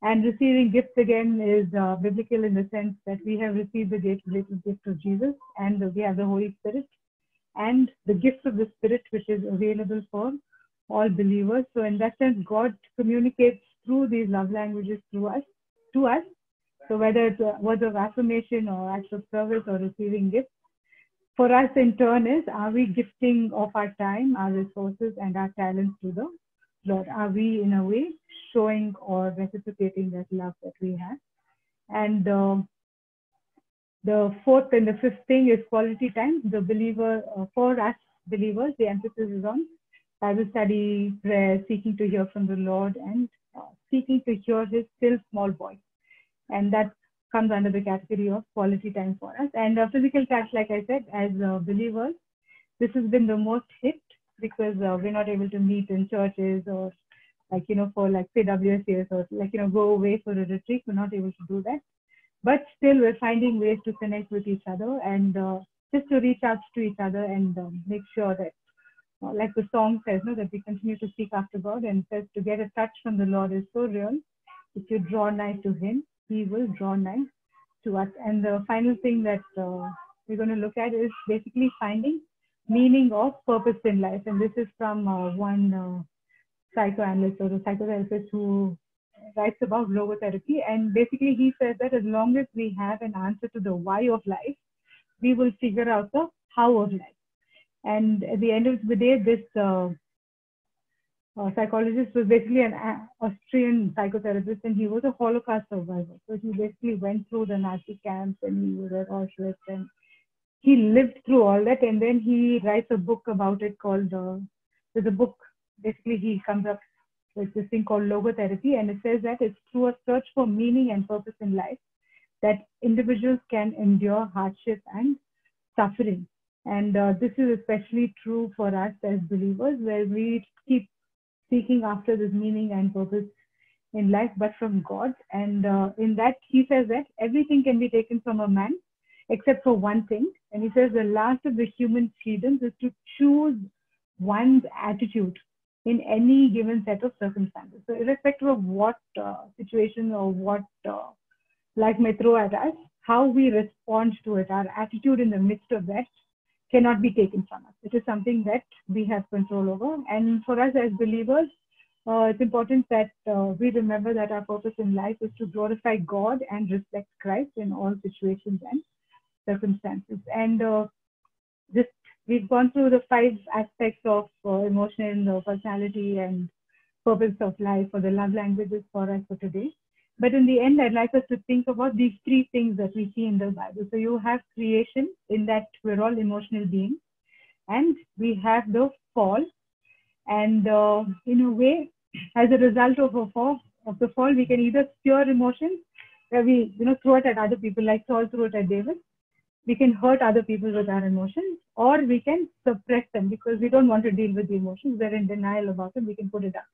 And receiving gifts again is biblical in the sense that we have received the gift of Jesus, and we have the Holy Spirit and the gift of the Spirit, which is available for all believers. So in that sense, God communicates through these love languages to us. So whether it's words of affirmation or acts of service or receiving gifts, for us in turn is, are we gifting of our time, our resources, and our talents to the Lord? Are we in a way showing or reciprocating that love that we have? And the fourth and the fifth thing is quality time. The believer, for us believers, the emphasis is on Bible study, prayer, seeking to hear from the Lord, and seeking to hear His still small voice. And that comes under the category of quality time for us. And physical touch, like I said, as believers, this has been the most hit because we're not able to meet in churches or like, you know, for like say WSCS or like, you know, go away for a retreat. We're not able to do that. But still, we're finding ways to connect with each other and just to reach out to each other and make sure that, like the song says, no, that we continue to seek after God, and says to get a touch from the Lord is so real. If you draw nigh to Him, He will draw nigh to us. And the final thing that we're going to look at is basically finding meaning of purpose in life. And this is from one psychoanalyst or a psychotherapist who writes about logotherapy. And basically he says that as long as we have an answer to the why of life, we will figure out the how of life. And at the end of the day, this psychologist was basically an Austrian psychotherapist, and he was a Holocaust survivor. So he basically went through the Nazi camps, and he was at Auschwitz, and he lived through all that. And then he writes a book about it called, there's a book, basically he comes up with this thing called logotherapy, and it says that it's through a search for meaning and purpose in life that individuals can endure hardship and suffering. And this is especially true for us as believers, where we keep seeking after this meaning and purpose in life, but from God. And in that, he says that everything can be taken from a man except for one thing. And he says the last of the human freedoms is to choose one's attitude in any given set of circumstances. So irrespective of what situation or what life may throw at us, how we respond to it, our attitude in the midst of that cannot be taken from us. It is something that we have control over. And for us as believers, it's important that we remember that our purpose in life is to glorify God and reflect Christ in all situations and circumstances. And we've gone through the 5 aspects of emotional personality and purpose of life, or the love languages for us for today. But in the end, I'd like us to think about these three things that we see in the Bible. So you have creation, in that we're all emotional beings, and we have the fall. And in a way, as a result of the fall, we can either stir emotions, where we throw it at other people, like Saul threw it at David. We can hurt other people with our emotions, or we can suppress them because we don't want to deal with the emotions. We're in denial about them. We can put it up.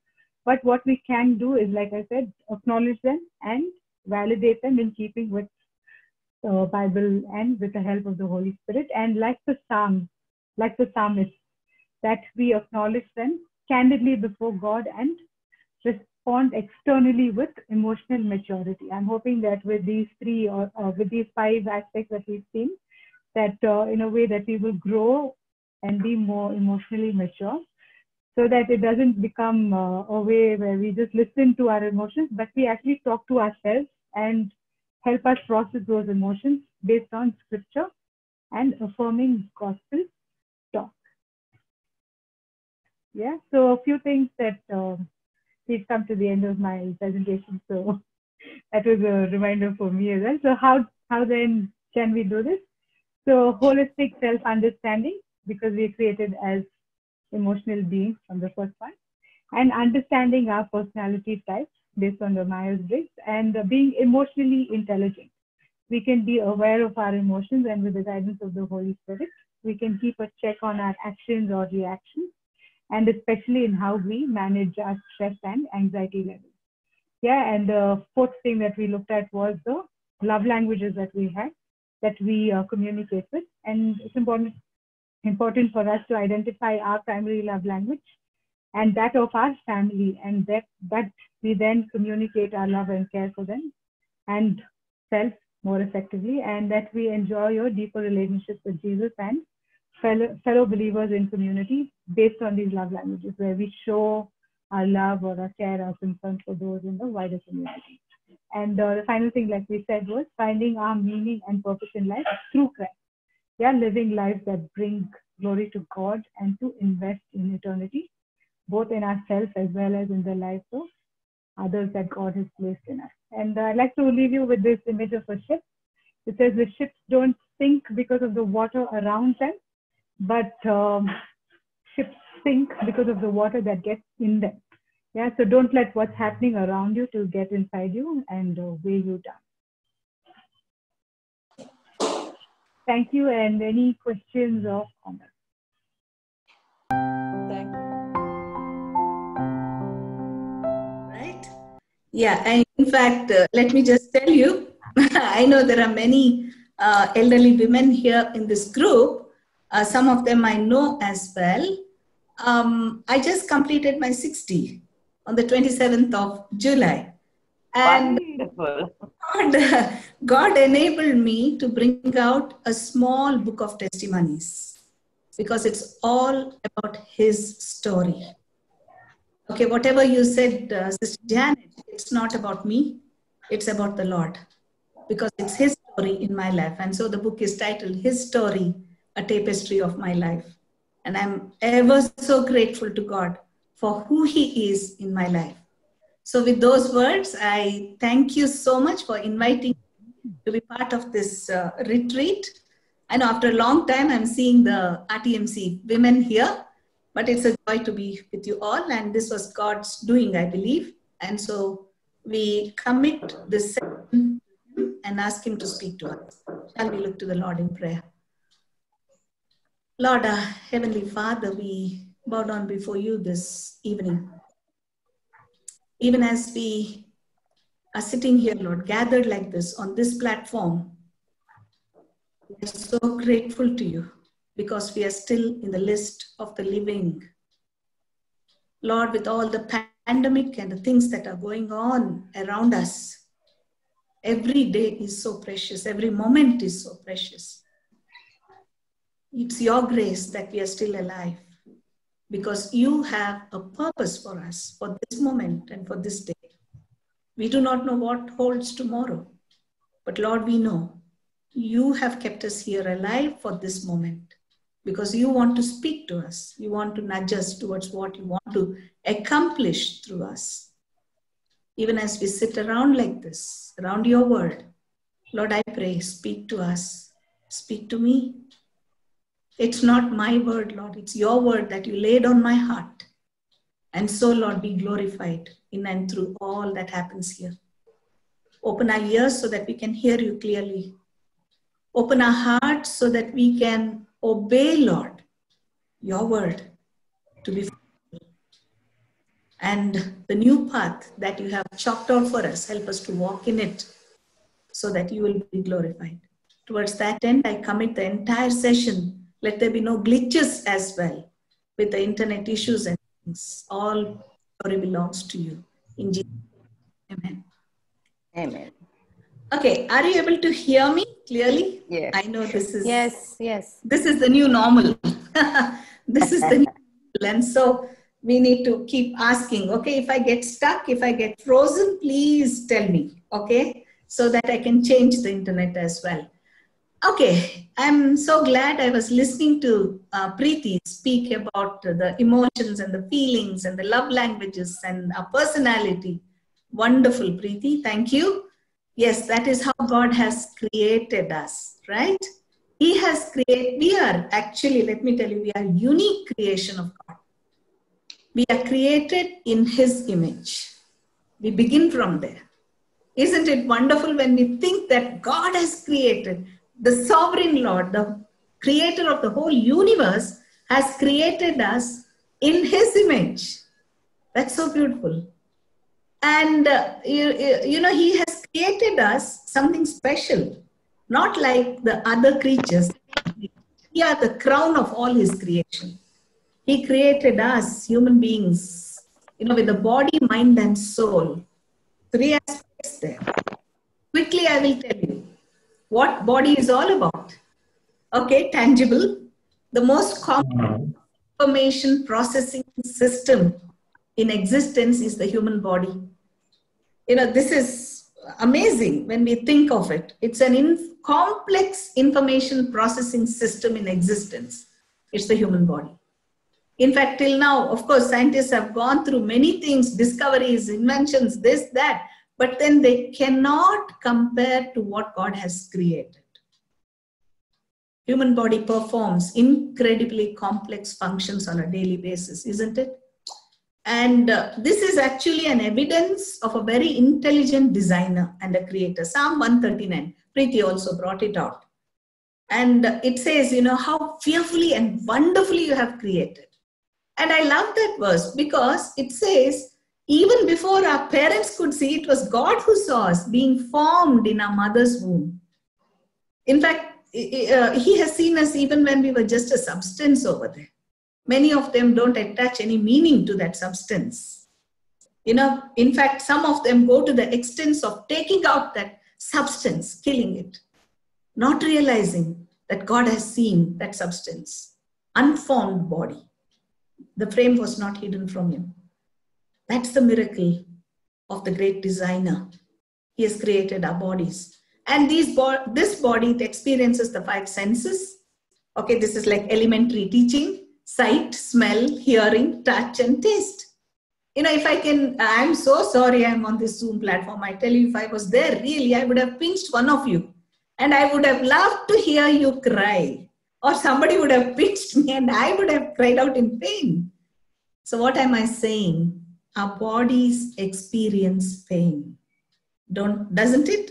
But what we can do is, like I said, acknowledge them and validate them in keeping with the Bible and with the help of the Holy Spirit. And like the psalmist, that we acknowledge them candidly before God and respond externally with emotional maturity. I'm hoping that with these three or with these 5 aspects that we've seen, that in a way that we will grow and be more emotionally mature, so that it doesn't become a way where we just listen to our emotions, but we actually talk to ourselves and help us process those emotions based on scripture and affirming gospel talk. Yeah, so a few things that we've come to the end of my presentation. So that was a reminder for me as well. So how then can we do this? So holistic self-understanding, because we are created as emotional beings from the first one, and understanding our personality types based on the Myers-Briggs, and being emotionally intelligent. We can be aware of our emotions, and with the guidance of the Holy Spirit, we can keep a check on our actions or reactions, and especially in how we manage our stress and anxiety levels. Yeah, and the fourth thing that we looked at was the love languages that we have, that we communicate with. And it's important for us to identify our primary love language and that of our family, and that we then communicate our love and care for them and self more effectively, and that we enjoy a deeper relationship with Jesus and fellow believers in community based on these love languages, where we show our love or our care, our concern for those in the wider community. And the final thing, like we said, was finding our meaning and purpose in life through Christ. Yeah, living lives that bring glory to God and to invest in eternity, both in ourselves as well as in the lives of others that God has placed in us. And I'd like to leave you with this image of a ship. It says the ships don't sink because of the water around them, but ships sink because of the water that gets in them. Yeah, so don't let what's happening around you to get inside you and weigh you down. Thank you, and any questions or comments? Thank you. Right? Yeah, and in fact, let me just tell you, I know there are many elderly women here in this group. Some of them I know as well. I just completed my 60 on the 27th of July. And Wonderful. God enabled me to bring out a small book of testimonies, because it's all about His story. Okay, whatever you said, Sister Janet, it's not about me, it's about the Lord, because it's His story in my life. And so the book is titled His Story, a Tapestry of My Life. And I'm ever so grateful to God for who He is in my life. So with those words, I thank you so much for inviting me to be part of this retreat. I know after a long time, I'm seeing the RTMC women here, but it's a joy to be with you all. And this was God's doing, I believe. And so we commit this session to Him and ask Him to speak to us. Shall we look to the Lord in prayer? Lord, our Heavenly Father, we bow down before you this evening. Even as we are sitting here, Lord, gathered like this on this platform, we are so grateful to you because we are still in the list of the living. Lord, with all the pandemic and the things that are going on around us, every day is so precious. Every moment is so precious. It's your grace that we are still alive, because you have a purpose for us, for this moment and for this day. We do not know what holds tomorrow, but Lord, we know you have kept us here alive for this moment, because you want to speak to us. You want to nudge us towards what you want to accomplish through us. even as we sit around like this, around your word, Lord, I pray, speak to us, speak to me. It's not my word, Lord, it's your word that you laid on my heart. And so, Lord, be glorified in and through all that happens here. Open our ears so that we can hear you clearly. Open our hearts so that we can obey, Lord, your word to be fulfilled. And the new path that you have chalked out for us, help us to walk in it so that you will be glorified. Towards that end, I commit the entire session. Let there be no glitches as well with the internet issues and things. All glory belongs to you. In Jesus' name, amen. Amen. Okay, are you able to hear me clearly? Yes. I know this is Yes. this is the new normal. This is the new normal. And so we need to keep asking, okay, if I get stuck, if I get frozen, please tell me, okay, so that I can change the internet as well. Okay, I'm so glad I was listening to Preeti speak about the emotions and the feelings and the love languages and our personality. Wonderful, Preeti. Thank you. Yes, that is how God has created us, right? He has created, we are actually, let me tell you, we are a unique creation of God. We are created in His image. We begin from there. Isn't it wonderful when we think that God has created, the sovereign Lord, the creator of the whole universe, has created us in His image. That's so beautiful. And, you know, He has created us something special, not like the other creatures. We are the crown of all His creation. He created us, human beings, you know, with the body, mind, and soul. 3 aspects there. Quickly, I will tell you what body is all about. Okay, tangible. The most common information processing system in existence is the human body. You know, this is amazing when we think of it. It's an complex information processing system in existence. It's the human body. In fact, till now, of course, scientists have gone through many things, discoveries, inventions, this, that, but then they cannot compare to what God has created. Human body performs incredibly complex functions on a daily basis, isn't it? And this is actually an evidence of a very intelligent designer and a creator. Psalm 139, Preeti also brought it out. And it says, you know, how fearfully and wonderfully you have created. And I love that verse because it says, even before our parents could see, it was God who saw us being formed in our mother's womb. In fact, He has seen us even when we were just a substance over there. Many of them don't attach any meaning to that substance. You know, in fact, some of them go to the extent of taking out that substance, killing it, not realizing that God has seen that substance, unformed body. The frame was not hidden from Him. That's the miracle of the great designer. He has created our bodies. And this body experiences the 5 senses. Okay, this is like elementary teaching. Sight, smell, hearing, touch, and taste. You know, if I can, I'm so sorry I'm on this Zoom platform. I tell you, if I was there, really, I would have pinched one of you. And I would have loved to hear you cry. Or somebody would have pinched me and I would have cried out in pain. So what am I saying? Our bodies experience pain. Doesn't it?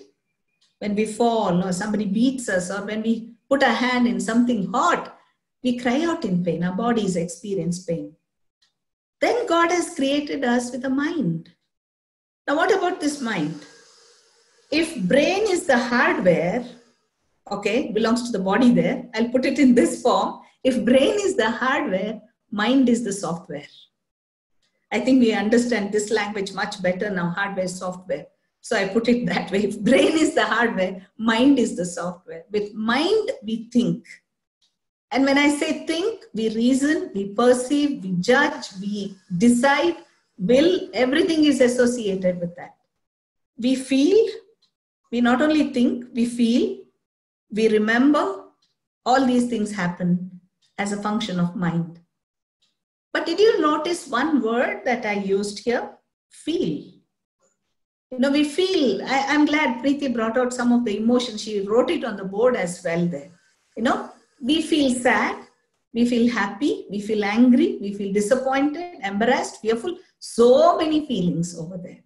When we fall or somebody beats us or when we put our hand in something hot, we cry out in pain. Our bodies experience pain. Then God has created us with a mind. Now what about this mind? If brain is the hardware, okay, belongs to the body there, I'll put it in this form. If brain is the hardware, mind is the software. I think we understand this language much better now, hardware, software. So I put it that way. If brain is the hardware, mind is the software. With mind, we think. And when I say think, we reason, we perceive, we judge, we decide, will, everything is associated with that. We feel, we not only think, we feel, we remember, all these things happen as a function of mind. But did you notice one word that I used here? Feel. You know, we feel, I'm glad Preeti brought out some of the emotions. She wrote it on the board as well there. You know, we feel sad, we feel happy, we feel angry, we feel disappointed, embarrassed, fearful. So many feelings over there.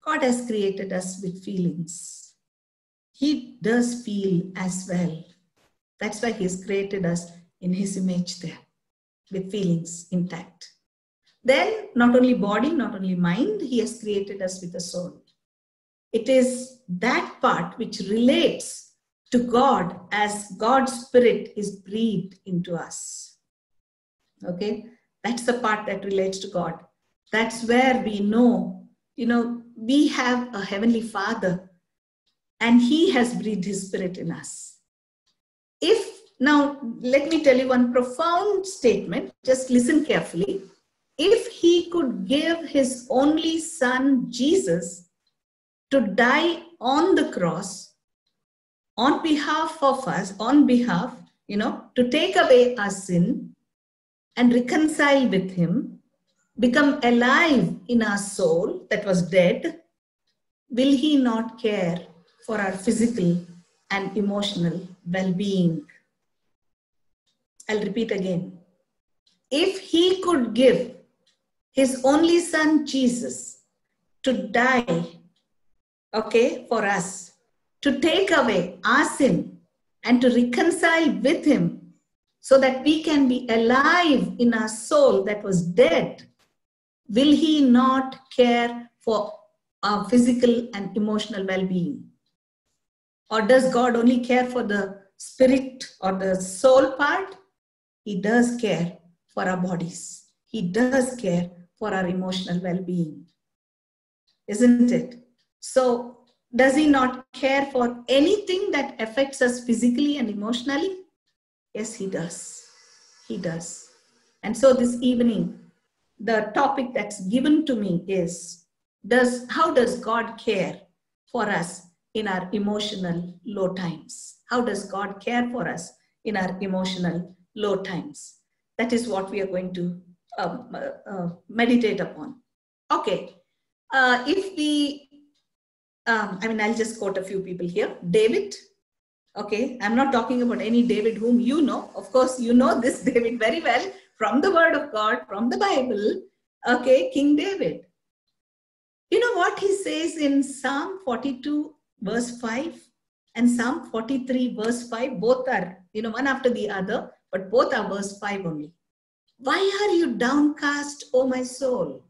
God has created us with feelings. He does feel as well. That's why He's created us in His image there, with feelings intact. Then, not only body, not only mind, He has created us with a soul. It is that part which relates to God as God's Spirit is breathed into us. Okay? That's the part that relates to God. That's where we know, you know, we have a Heavenly Father and He has breathed His Spirit in us. Now, let me tell you one profound statement. Just listen carefully. If He could give His only Son, Jesus, to die on the cross on behalf of us, to take away our sin and reconcile with Him, become alive in our soul that was dead, will He not care for our physical and emotional well-being? I'll repeat again. If He could give His only Son, Jesus, to die, for us, to take away our sin and to reconcile with Him so that we can be alive in our soul that was dead, will He not care for our physical and emotional well-being? Or does God only care for the spirit or the soul part? He does care for our bodies. He does care for our emotional well-being. Isn't it? So, does He not care for anything that affects us physically and emotionally? Yes, He does. He does. And so this evening, the topic that's given to me is, how does God care for us in our emotional low times? How does God care for us in our emotional low times? That is what we are going to meditate upon. Okay. I'll just quote a few people here. David. Okay. I'm not talking about any David whom you know. Of course, you know this David very well from the Word of God, from the Bible. Okay. King David. You know what he says in Psalm 42 verse 5 and Psalm 43 verse 5? Both are, one after the other, but both are verse 5 only. Why are you downcast, O my soul?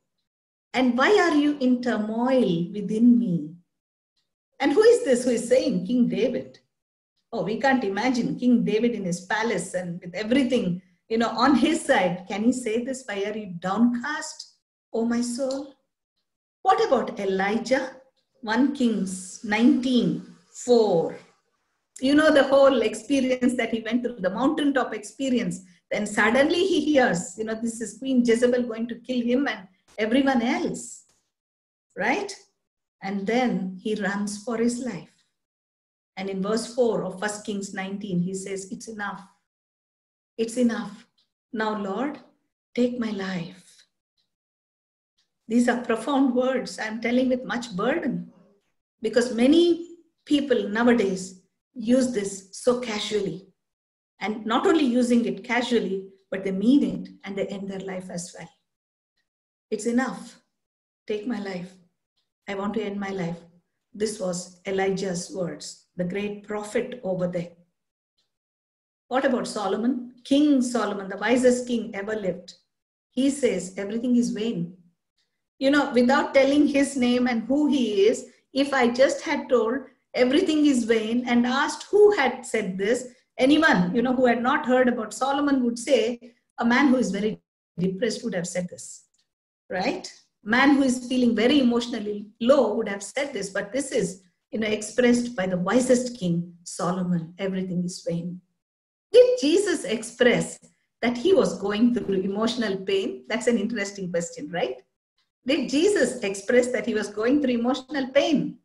And why are you in turmoil within me? And who is this who is saying? King David. Oh, we can't imagine King David in his palace and with everything, on his side. Can he say this? Why are you downcast, O my soul? What about Elijah? 1 Kings 19:4. You know the whole experience that he went through, the mountaintop experience. Then suddenly he hears, this is Queen Jezebel going to kill him and everyone else, right? And then he runs for his life. And in verse 4 of 1 Kings 19, he says, it's enough. It's enough. Now, Lord, take my life. These are profound words. I'm telling with much burden because many people nowadays use this so casually. And not only using it casually, but they mean it and they end their life as well. It's enough. Take my life. I want to end my life. This was Elijah's words, the great prophet over there. What about Solomon? King Solomon, the wisest king ever lived. He says everything is vain. Without telling his name and who he is, if I just had told everything is vain and asked who had said this, anyone, who had not heard about Solomon would say, a man who is very depressed would have said this, right? Man who is feeling very emotionally low would have said this, but this is, expressed by the wisest king, Solomon. Everything is vain. Did Jesus express that he was going through emotional pain? That's an interesting question, right? Did Jesus express that he was going through emotional pain?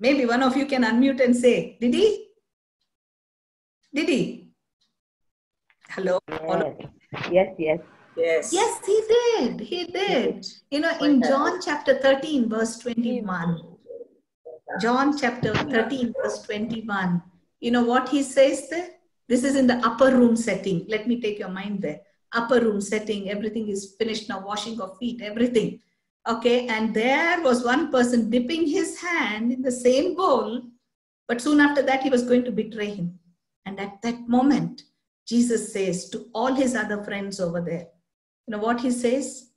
Maybe one of you can unmute and say, did he? Did he? Hello? Yes. Yes, he did. He He did. You know, in John chapter 13, verse 21, John chapter 13, verse 21, you know what he says there? This is in the upper room setting. Let me take your mind there. Upper room setting, everything is finished now, washing of feet, everything. Okay, and there was one person dipping his hand in the same bowl, but soon after that, he was going to betray him. And at that moment, Jesus says to all his other friends over there, you know what he says?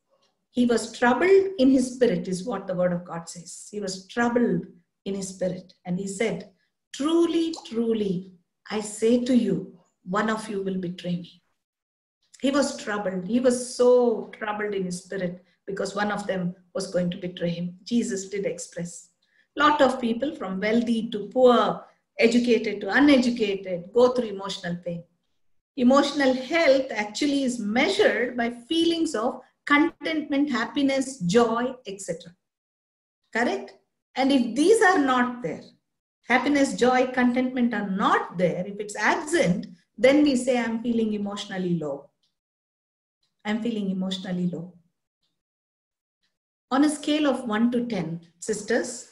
He was troubled in his spirit, is what the word of God says. He was troubled in his spirit. And he said, truly, truly, I say to you, one of you will betray me. He was troubled. He was so troubled in his spirit because one of them was going to betray him. Jesus did express. A lot of people from wealthy to poor, educated to uneducated, go through emotional pain. Emotional health actually is measured by feelings of contentment, happiness, joy, etc. Correct? And if these are not there, happiness, joy, contentment are not there, if it's absent, then we say, I'm feeling emotionally low. I'm feeling emotionally low. On a scale of 1 to 10, sisters,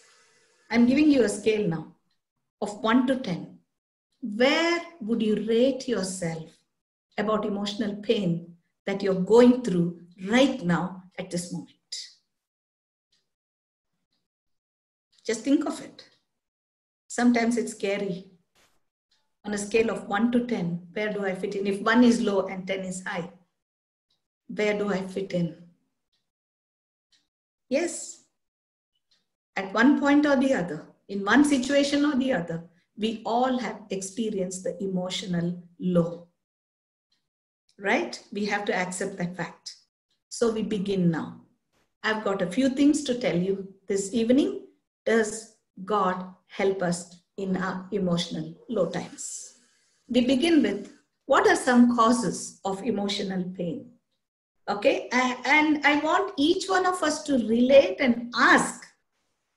I'm giving you a scale now of 1 to 10. Where would you rate yourself about emotional pain that you're going through right now at this moment? Just think of it. Sometimes it's scary. On a scale of 1 to 10, where do I fit in? If 1 is low and 10 is high, where do I fit in? Yes, at one point or the other, in one situation or the other, we all have experienced the emotional low. Right? We have to accept that fact. So we begin now. I've got a few things to tell you this evening. Does God help us in our emotional low times? We begin with, what are some causes of emotional pain? Okay, and I want each one of us to relate and ask,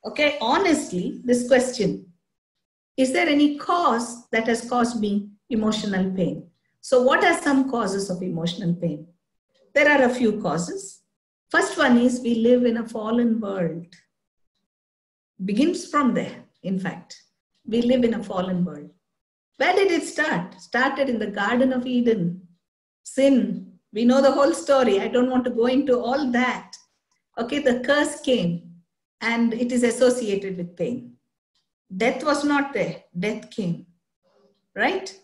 okay, honestly, this question. Is there any cause that has caused me emotional pain? So what are some causes of emotional pain? There are a few causes. First one is we live in a fallen world. Begins from there, in fact. We live in a fallen world. Where did it start? Started in the Garden of Eden. Sin. We know the whole story. I don't want to go into all that. Okay, the curse came and it is associated with pain. Death was not there. Death came. Right?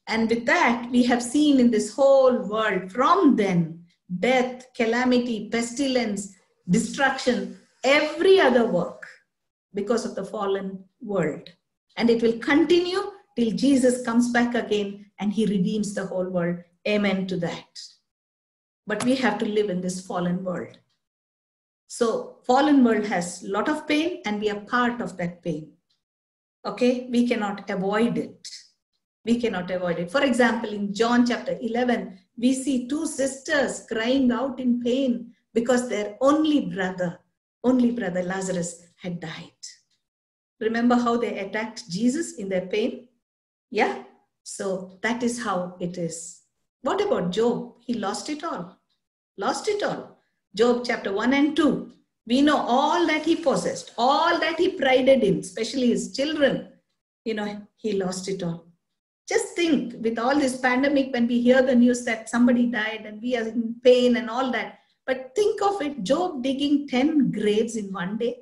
And with that, we have seen in this whole world from then, death, calamity, pestilence, destruction, every other work because of the fallen world. And it will continue till Jesus comes back again and he redeems the whole world. Amen to that. But we have to live in this fallen world. So fallen world has a lot of pain and we are part of that pain. Okay, we cannot avoid it. We cannot avoid it. For example, in John chapter 11, we see two sisters crying out in pain because their only brother Lazarus had died. Remember how they attacked Jesus in their pain? Yeah, so that is how it is. What about Job? He lost it all. Lost it all. Job chapter 1 and 2. We know all that he possessed, all that he prided in, especially his children. You know, he lost it all. Just think, with all this pandemic, when we hear the news that somebody died and we are in pain and all that. But think of it, Job digging 10 graves in one day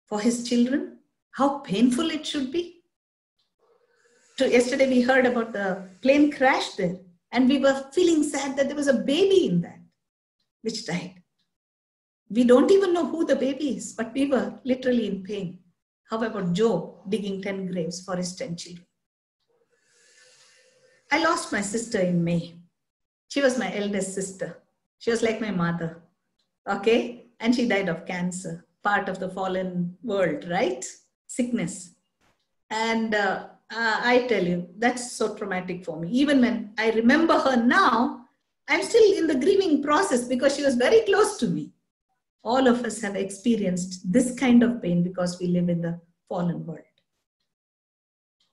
for his children. How painful it should be. Yesterday we heard about the plane crash there. And we were feeling sad that there was a baby in that, which died. We don't even know who the baby is, but we were literally in pain. How about Job digging 10 graves for his 10 children? I lost my sister in May. She was my eldest sister. She was like my mother. Okay? And she died of cancer, part of the fallen world, right? Sickness. And I tell you, that's so traumatic for me. Even when I remember her now, I'm still in the grieving process because she was very close to me. All of us have experienced this kind of pain because we live in the fallen world.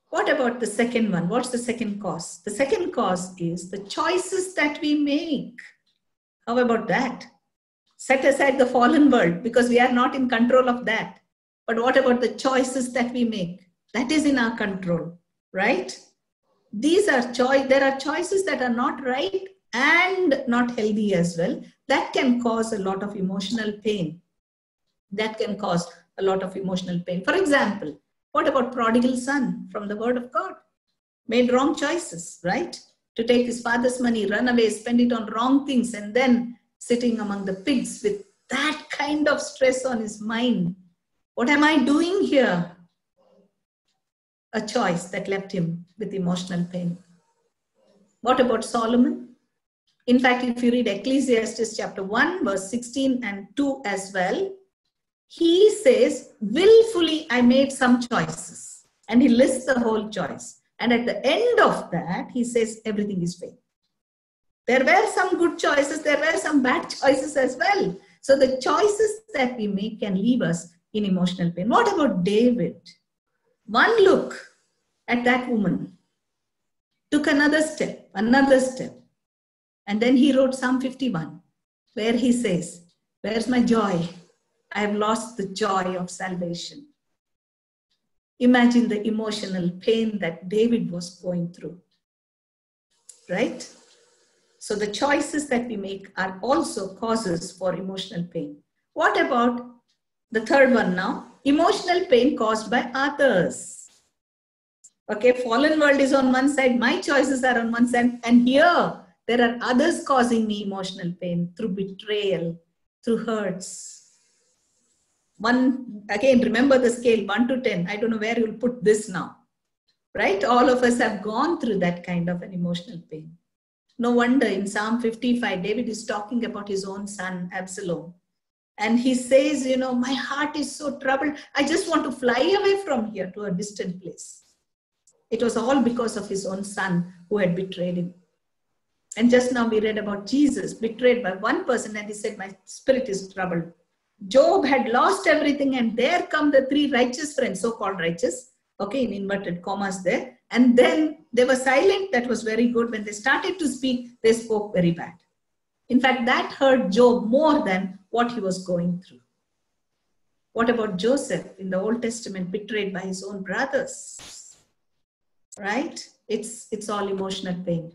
What about the second one? What's the second cause? The second cause is the choices that we make. How about that? Set aside the fallen world because we are not in control of that. But what about the choices that we make? That is in our control, right? There are choices that are not right and not healthy as well. That can cause a lot of emotional pain. For example, what about prodigal son from the word of God? Made wrong choices, right? To take his father's money, run away, spend it on wrong things, and then sitting among the pigs with that kind of stress on his mind. What am I doing here? A choice that left him with emotional pain. What about Solomon? In fact, if you read Ecclesiastes chapter 1, verse 16 and 2 as well, he says, willfully I made some choices. And he lists the whole choice. And at the end of that, he says, everything is vain. There were some good choices, there were some bad choices as well. So the choices that we make can leave us in emotional pain. What about David? One look at that woman took another step, and then he wrote Psalm 51, where he says, where's my joy? I have lost the joy of salvation. Imagine the emotional pain that David was going through, right? So the choices that we make are also causes for emotional pain. What about the third one now? Emotional pain caused by others. Okay, fallen world is on one side, my choices are on one side, and here there are others causing me emotional pain through betrayal, through hurts. Again, remember the scale 1 to 10. I don't know where you'll put this now, right? All of us have gone through that kind of an emotional pain. No wonder in Psalm 55, David is talking about his own son, Absalom. And he says, my heart is so troubled. I just want to fly away from here to a distant place. It was all because of his own son who had betrayed him. And just now we read about Jesus betrayed by one person and he said, my spirit is troubled. Job had lost everything and there come the 3 righteous friends, so-called righteous, okay, in inverted commas there. And then they were silent. That was very good. When they started to speak, they spoke very bad. In fact, that hurt Job more than what he was going through. What about Joseph in the Old Testament, betrayed by his own brothers? Right? It's all emotional pain.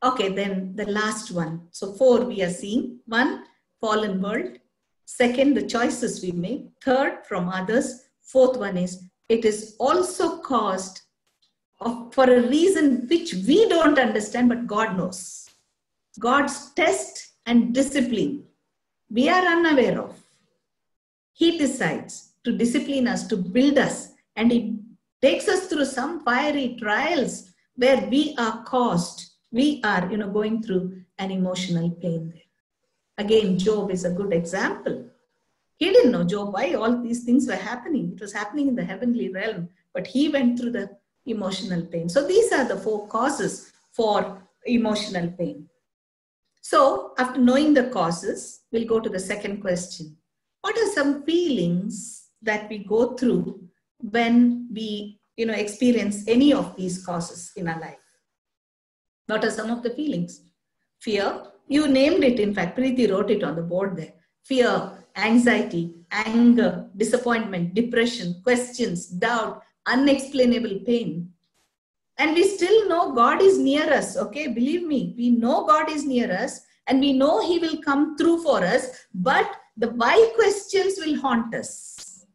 Okay, then the last one. So 4 we are seeing. 1, fallen world. 2nd, the choices we make. 3rd, from others. 4th one is, it is also caused for a reason which we don't understand, but God knows. God's test and discipline, we are unaware of. He decides to discipline us, to build us, and He takes us through some fiery trials where we are going through an emotional pain there. Again, Job is a good example. He didn't know, Job, why all these things were happening. It was happening in the heavenly realm, but he went through the emotional pain. So these are the 4 causes for emotional pain. So after knowing the causes, we'll go to the second question. What are some feelings that we go through when we experience any of these causes in our life? What are some of the feelings? Fear. You named it, in fact, Preeti wrote it on the board there. Fear, anxiety, anger, disappointment, depression, questions, doubt, unexplainable pain. And we still know God is near us, okay? Believe me, we know God is near us and we know He will come through for us, but the why questions will haunt us.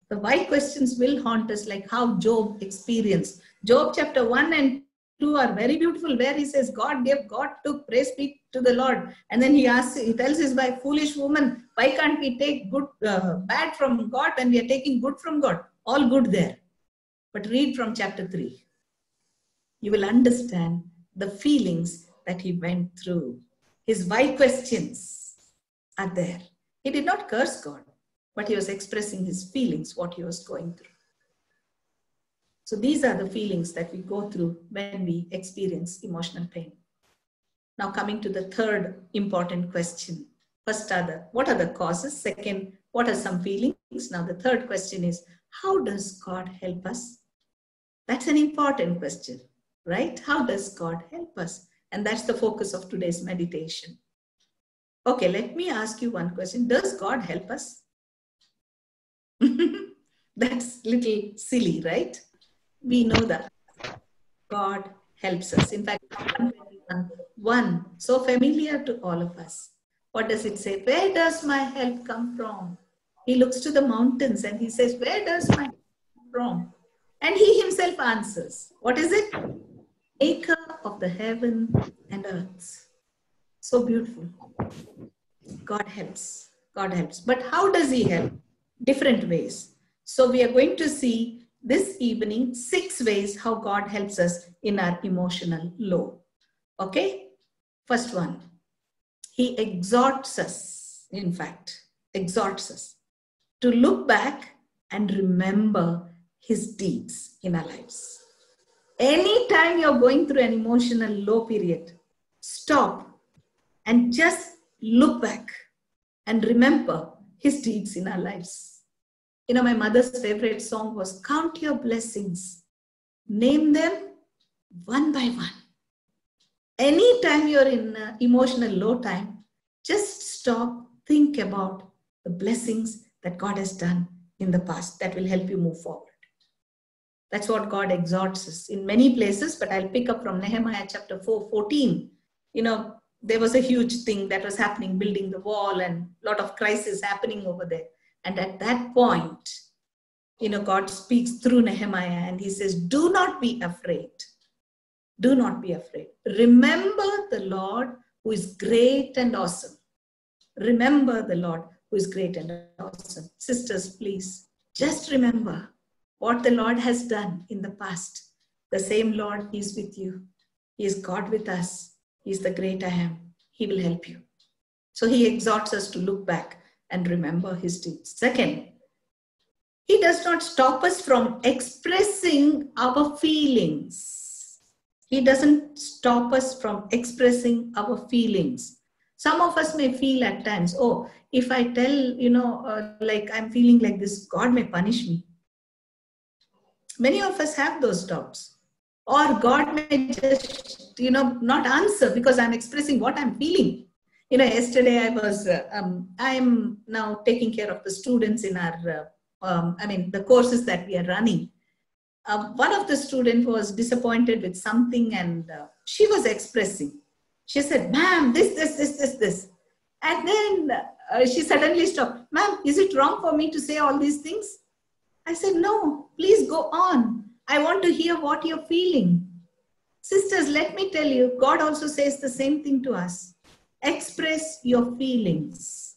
The why questions will haunt us, like how Job experienced. Job chapter 1 and 2 are very beautiful, where he says, God gave, God took, praise be to the Lord. And then he tells his wife, foolish woman, why can't we take bad from God when we are taking good from God? All good there. But read from chapter 3. You will understand the feelings that he went through. His why questions are there. He did not curse God, but he was expressing his feelings, what he was going through. So these are the feelings that we go through when we experience emotional pain. Now coming to the third important question. First, what are the causes? Second, what are some feelings? Now the third question is, how does God help us? That's an important question, right? How does God help us? And that's the focus of today's meditation. Okay, let me ask you one question. Does God help us? That's little silly, right? We know that God helps us. In fact, 1, so familiar to all of us. What does it say? Where does my help come from? He looks to the mountains and he says, where does my help come from? And he himself answers. What is it? Maker of the heaven and earth. So beautiful. God helps. God helps. But how does he help? Different ways. So we are going to see this evening 6 ways how God helps us in our emotional low. Okay? First one. He exhorts us, in fact, exhorts us to look back and remember his deeds in our lives. Anytime you're going through an emotional low period, stop and just look back and remember his deeds in our lives. You know, my mother's favorite song was Count Your Blessings. Name them one by one. Anytime you're in emotional low time, just stop, think about the blessings that God has done in the past that will help you move forward. That's what God exhorts us in many places, but I'll pick up from Nehemiah chapter 4:14. You know, there was a huge thing that was happening, building the wall, and a lot of crisis happening over there. And at that point, you know, God speaks through Nehemiah and he says, do not be afraid. Do not be afraid. Remember the Lord who is great and awesome. Remember the Lord who is great and awesome. Sisters, please, just remember what the Lord has done in the past. The same Lord is with you. He is God with us. He is the great I am. He will help you. So he exhorts us to look back and remember his deeds. Second, he does not stop us from expressing our feelings. He doesn't stop us from expressing our feelings. Some of us may feel at times, oh, if I tell, you know, like I'm feeling like this, God may punish me. Many of us have those doubts. Or God may just, you know, not answer because I'm expressing what I'm feeling. You know, yesterday I am now taking care of the students in our, the courses that we are running. One of the students was disappointed with something and she was expressing. She said, ma'am, this. And then she suddenly stopped. Ma'am, is it wrong for me to say all these things? I said, no, please go on. I want to hear what you're feeling. Sisters, let me tell you, God also says the same thing to us. Express your feelings.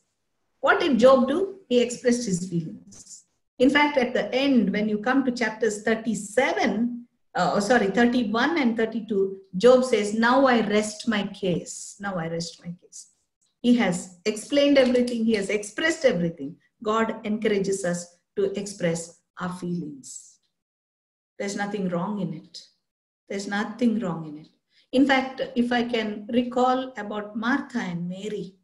What did Job do? He expressed his feelings. In fact, at the end, when you come to chapters 31 and 32, Job says, now I rest my case. Now I rest my case. He has explained everything. He has expressed everything. God encourages us to express our feelings. There's nothing wrong in it. There's nothing wrong in it. In fact, if I can recall about Martha and Mary,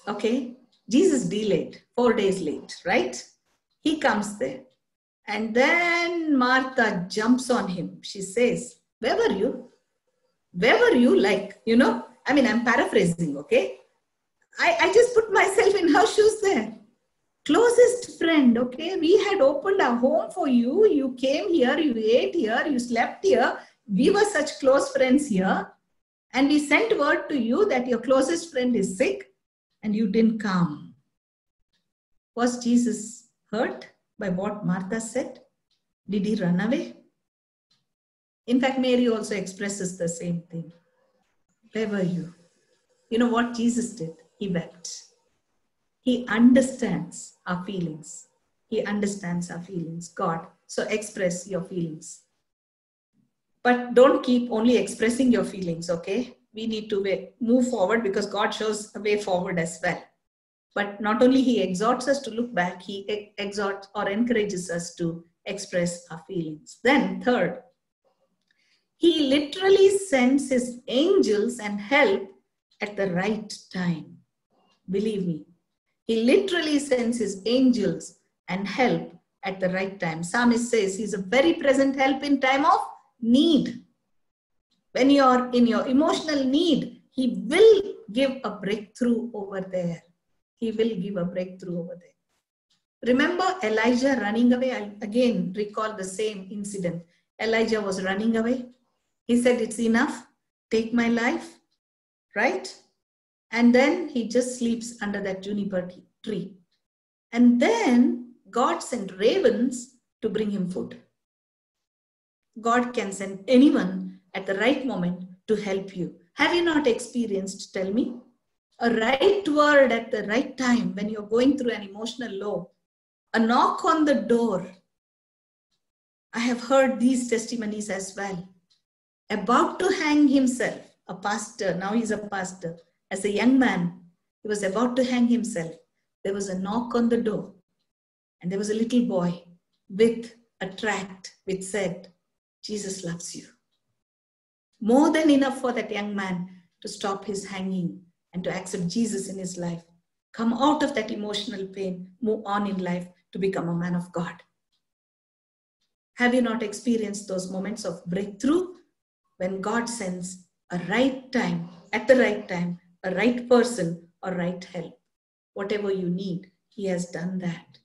okay, Jesus delayed, 4 days late, right? He comes there. And then Martha jumps on him. She says, where were you? Where were you? Like, you know, I mean, I'm paraphrasing, okay? I just put myself in her shoes there. Closest friend, okay? We had opened our home for you. You came here, you ate here, you slept here. We were such close friends here. And we sent word to you that your closest friend is sick and you didn't come. Was Jesus hurt by what Martha said? Did he run away? In fact, Mary also expresses the same thing. Where were you? You know what Jesus did? He wept. He understands our feelings. He understands our feelings, God. So express your feelings. But don't keep only expressing your feelings, okay? We need to move forward because God shows a way forward as well. But not only he exhorts us to look back, he exhorts or encourages us to express our feelings. Then third, he literally sends his angels and help at the right time. Believe me, he literally sends his angels and help at the right time. Psalmist says he's a very present help in time of need. When you're in your emotional need, he will give a breakthrough over there. He will give a breakthrough over there. Remember Elijah running away? I'll again recall the same incident. Elijah was running away. He said, it's enough. Take my life. Right? And then he just sleeps under that juniper tree. And then God sent ravens to bring him food. God can send anyone at the right moment to help you. Have you not experienced, tell me, a right word at the right time when you're going through an emotional low, a knock on the door? I have heard these testimonies as well. About to hang himself, a pastor, now he's a pastor. As a young man, he was about to hang himself. There was a knock on the door, and there was a little boy with a tract which said, Jesus loves you. More than enough for that young man to stop his hanging and to accept Jesus in his life. Come out of that emotional pain, move on in life to become a man of God. Have you not experienced those moments of breakthrough when God sends a right time, at the right time, a right person or right help? Whatever you need, he has done that.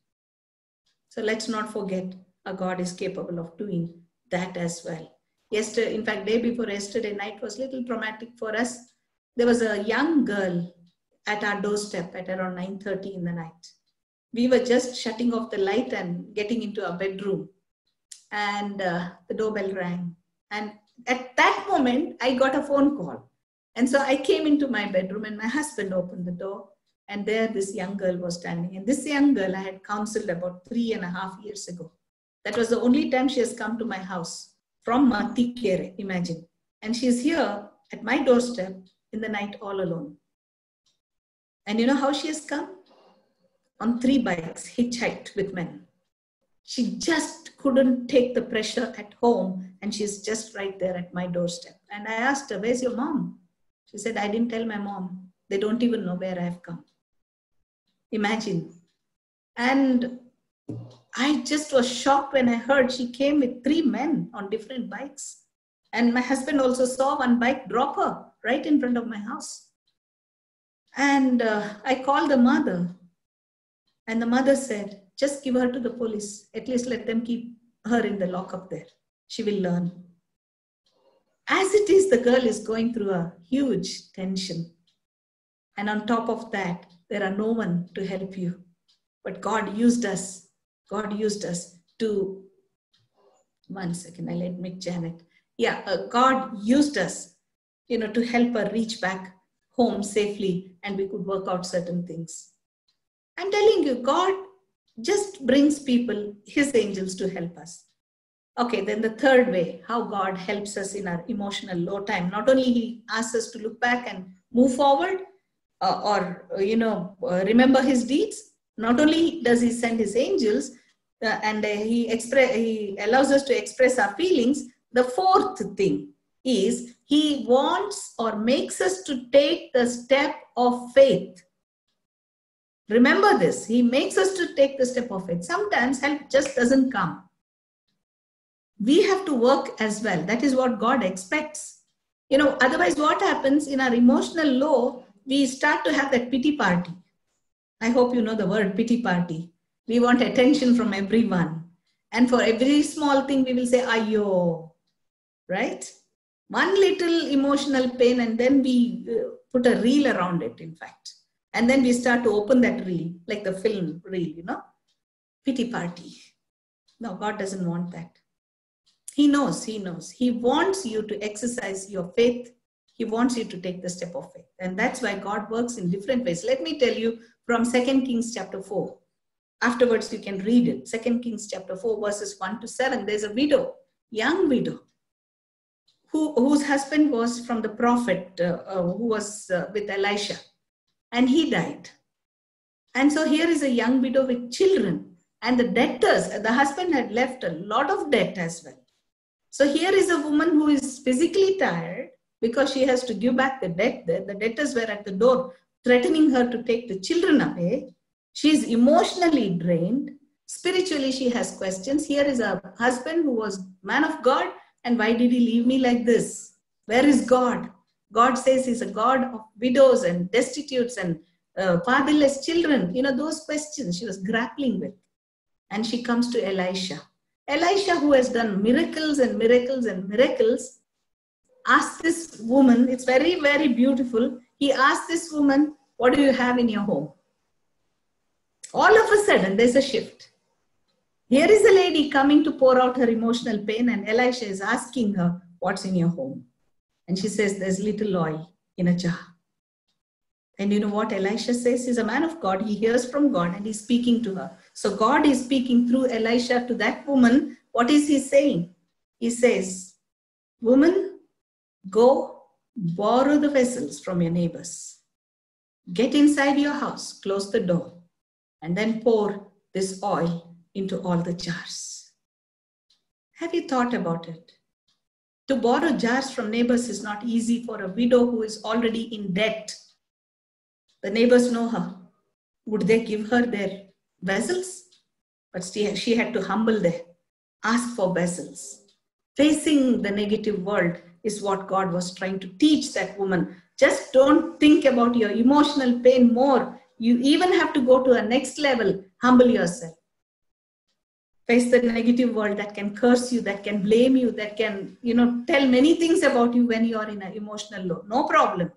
So let's not forget, our God is capable of doing that as well. Yesterday, in fact, day before yesterday night was a little traumatic for us. There was a young girl at our doorstep at around 9:30 in the night. We were just shutting off the light and getting into our bedroom. And the doorbell rang. And at that moment, I got a phone call. And so I came into my bedroom and my husband opened the door. And there this young girl was standing. And this young girl I had counseled about 3.5 years ago. That was the only time she has come to my house from Matikere, imagine. And she's here at my doorstep in the night all alone. And you know how she has come? On 3 bikes, hitchhiked with men. She just couldn't take the pressure at home and she's just right there at my doorstep. And I asked her, where's your mom? She said, I didn't tell my mom. They don't even know where I have come. Imagine. And I just was shocked when I heard she came with 3 men on different bikes. And my husband also saw one bike drop her right in front of my house. And I called the mother. And the mother said, just give her to the police. At least let them keep her in the lockup there. She will learn. As it is, the girl is going through a huge tension. And on top of that, there are no one to help you. But God used us. God used us to, one second, I'll admit Janet. Yeah, God used us, to help her reach back home safely and we could work out certain things. I'm telling you, God just brings people, his angels, to help us. Okay, then the third way, how God helps us in our emotional low time. Not only he asks us to look back and move forward remember his deeds. Not only does he send his angels and he allows us to express our feelings. The fourth thing is he wants or makes us to take the step of faith. Remember this, he makes us to take the step of faith. Sometimes help just doesn't come. We have to work as well. That is what God expects. Otherwise what happens in our emotional low, we start to have that pity party. I hope you know the word pity party. We want attention from everyone. And for every small thing, we will say, ayo, right? One little emotional pain and then we put a reel around it, in fact. And then we start to open that reel, like the film reel, pity party. No, God doesn't want that. He knows. He wants you to exercise your faith. He wants you to take the step of faith. And that's why God works in different ways. Let me tell you from 2 Kings chapter 4. Afterwards, you can read it. 2 Kings chapter 4, verses 1 to 7. There's a widow, young widow, whose husband was from the prophet who was with Elisha. And he died. And so here is a young widow with children. And the debtors, the husband had left a lot of debt as well. So here is a woman who is physically tired because she has to give back the debt there. The debtors were at the door threatening her to take the children away. She is emotionally drained. Spiritually, she has questions. Here is a husband who was man of God. And why did he leave me like this? Where is God? God says he's a God of widows and destitutes and fatherless children. Those questions she was grappling with. And she comes to Elisha. Elisha, who has done miracles and miracles and miracles, asked this woman, it's very, very beautiful. He asked this woman, what do you have in your home? All of a sudden, there's a shift. Here is a lady coming to pour out her emotional pain, and Elisha is asking her, what's in your home? And she says, there's little oil in a jar. And you know what Elisha says? He's a man of God. He hears from God and he's speaking to her. So God is speaking through Elisha to that woman. What is he saying? He says, woman, go borrow the vessels from your neighbors. Get inside your house, close the door, and then pour this oil into all the jars. Have you thought about it? To borrow jars from neighbors is not easy for a widow who is already in debt. The neighbors know her. Would they give her their vessels? But she had to humble them, ask for vessels. Facing the negative world is what God was trying to teach that woman. Just don't think about your emotional pain more. You even have to go to a next level. Humble yourself. Face the negative world that can curse you, that can blame you, that can, tell many things about you when you are in an emotional low. No problem.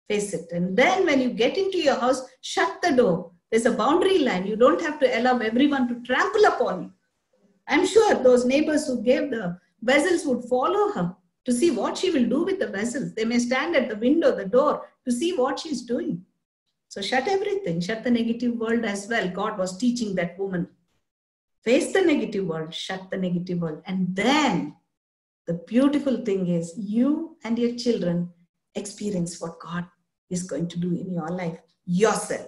Face it. And then when you get into your house, shut the door. There's a boundary line. You don't have to allow everyone to trample upon you. I'm sure those neighbors who gave the vessels would follow her to see what she will do with the vessels. They may stand at the window, the door, to see what she's doing. So shut everything. Shut the negative world as well. God was teaching that woman. Face the negative world. Shut the negative world. And then the beautiful thing is you and your children experience what God is going to do in your life yourself.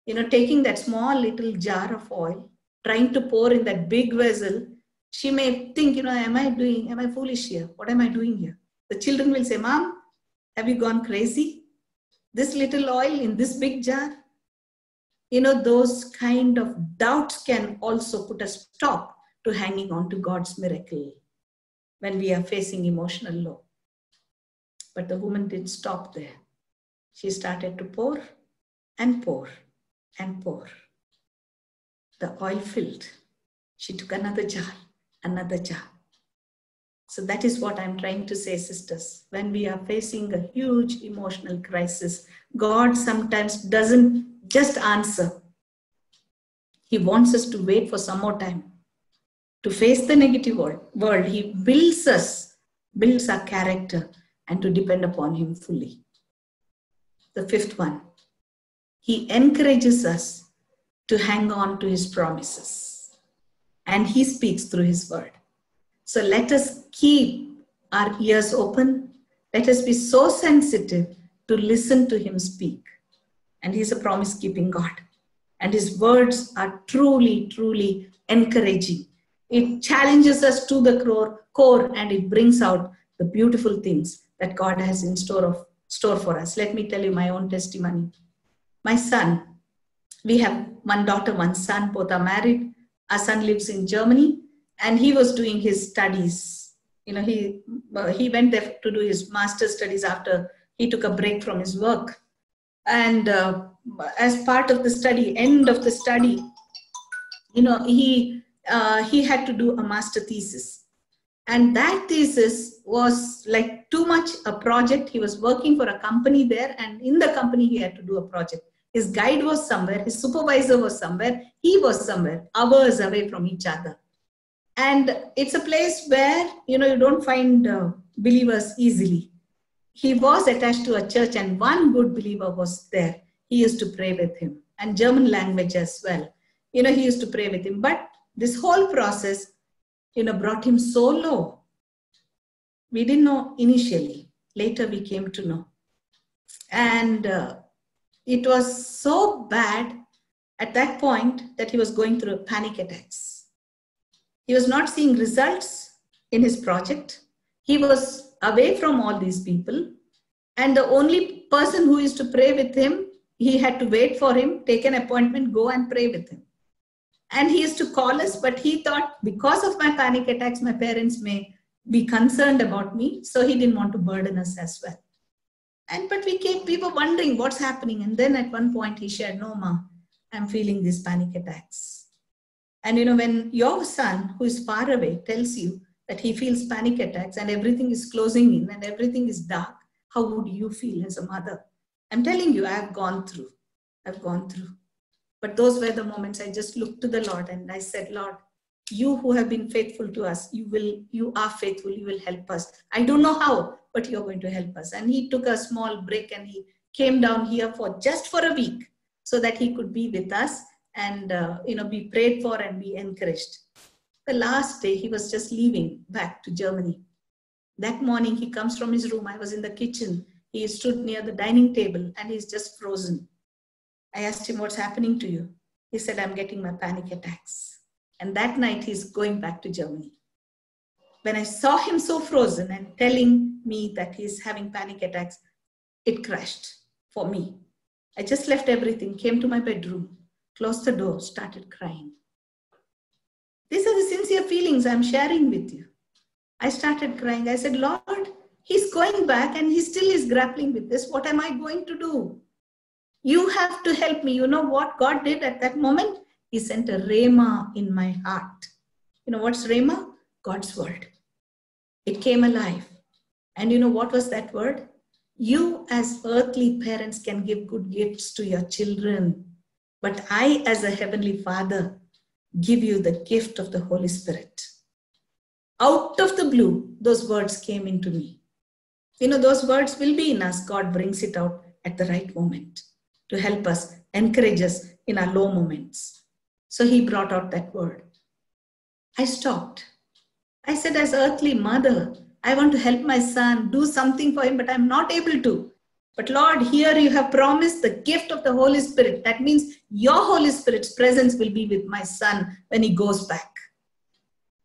Taking that small little jar of oil, trying to pour in that big vessel, she may think, am I foolish here? What am I doing here? The children will say, Mom, have you gone crazy? This little oil in this big jar? Those kind of doubts can also put a stop to hanging on to God's miracle when we are facing emotional low. But the woman didn't stop there. She started to pour and pour and pour. The oil filled. She took another jar, another jar. So that is what I'm trying to say, sisters. When we are facing a huge emotional crisis, God sometimes doesn't just answer. He wants us to wait for some more time. To face the negative world, He builds us, builds our character, and to depend upon Him fully. The fifth one, He encourages us to hang on to His promises. And He speaks through His word. So let us keep our ears open. Let us be so sensitive to listen to Him speak. And He's a promise-keeping God. And His words are truly, truly encouraging. It challenges us to the core and it brings out the beautiful things that God has in store for us. Let me tell you my own testimony. My son, we have one daughter, one son, both are married. Our son lives in Germany and he was doing his studies. He went there to do his master's studies after he took a break from his work. And as part of the study, end of the study, he had to do a master thesis. And that thesis was like too much a project. He was working for a company there, and in the company he had to do a project. His guide was somewhere, his supervisor was somewhere, he was somewhere, hours away from each other. And it's a place where, you don't find believers easily. He was attached to a church and one good believer was there. He used to pray with him, and German language as well. He used to pray with him. But this whole process, brought him so low. We didn't know initially. Later we came to know. And it was so bad at that point that he was going through panic attacks. He was not seeing results in his project. He was away from all these people. And the only person who used to pray with him, he had to wait for him, take an appointment, go and pray with him. And he used to call us, but he thought because of my panic attacks, my parents may be concerned about me. So he didn't want to burden us as well. But we were wondering what's happening. And then at one point he shared, no, Ma, I'm feeling these panic attacks. And when your son, who is far away, tells you that he feels panic attacks and everything is closing in and everything is dark, how would you feel as a mother? I'm telling you, I've gone through. But those were the moments I just looked to the Lord and I said, Lord, you who have been faithful to us, you are faithful, you will help us. I don't know how, but you're going to help us. And he took a small break and he came down here just for a week so that he could be with us and be prayed for and be encouraged. The last day he was just leaving back to Germany. That morning he comes from his room. I was in the kitchen. He stood near the dining table and he's just frozen. I asked him, what's happening to you? He said, I'm getting my panic attacks. And that night he's going back to Germany. When I saw him so frozen and telling me that he's having panic attacks, it crashed for me. I just left everything, came to my bedroom, closed the door, started crying. These are the sincere feelings I'm sharing with you. I started crying. I said, Lord, he's going back and he still is grappling with this. What am I going to do? You have to help me. You know what God did at that moment? He sent a rhema in my heart. You know what's rhema? God's word. It came alive. And you know what was that word? You as earthly parents can give good gifts to your children. But I as a heavenly Father give you the gift of the Holy Spirit. Out of the blue, those words came into me. Those words will be in us. God brings it out at the right moment to help us, encourage us in our low moments. So he brought out that word. I stopped. I said, as earthly mother, I want to help my son, do something for him, but I'm not able to. But Lord, here you have promised the gift of the Holy Spirit. That means your Holy Spirit's presence will be with my son when he goes back.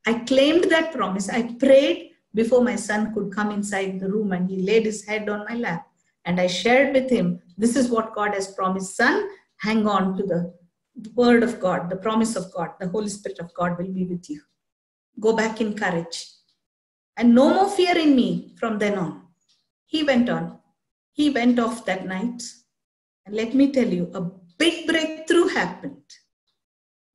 I claimed that promise. I prayed before my son could come inside the room and he laid his head on my lap. And I shared with him, this is what God has promised, son. Hang on to the word of God, the promise of God. The Holy Spirit of God will be with you. Go back in courage. And no more fear in me from then on. He went on. He went off that night. And let me tell you, a big breakthrough happened.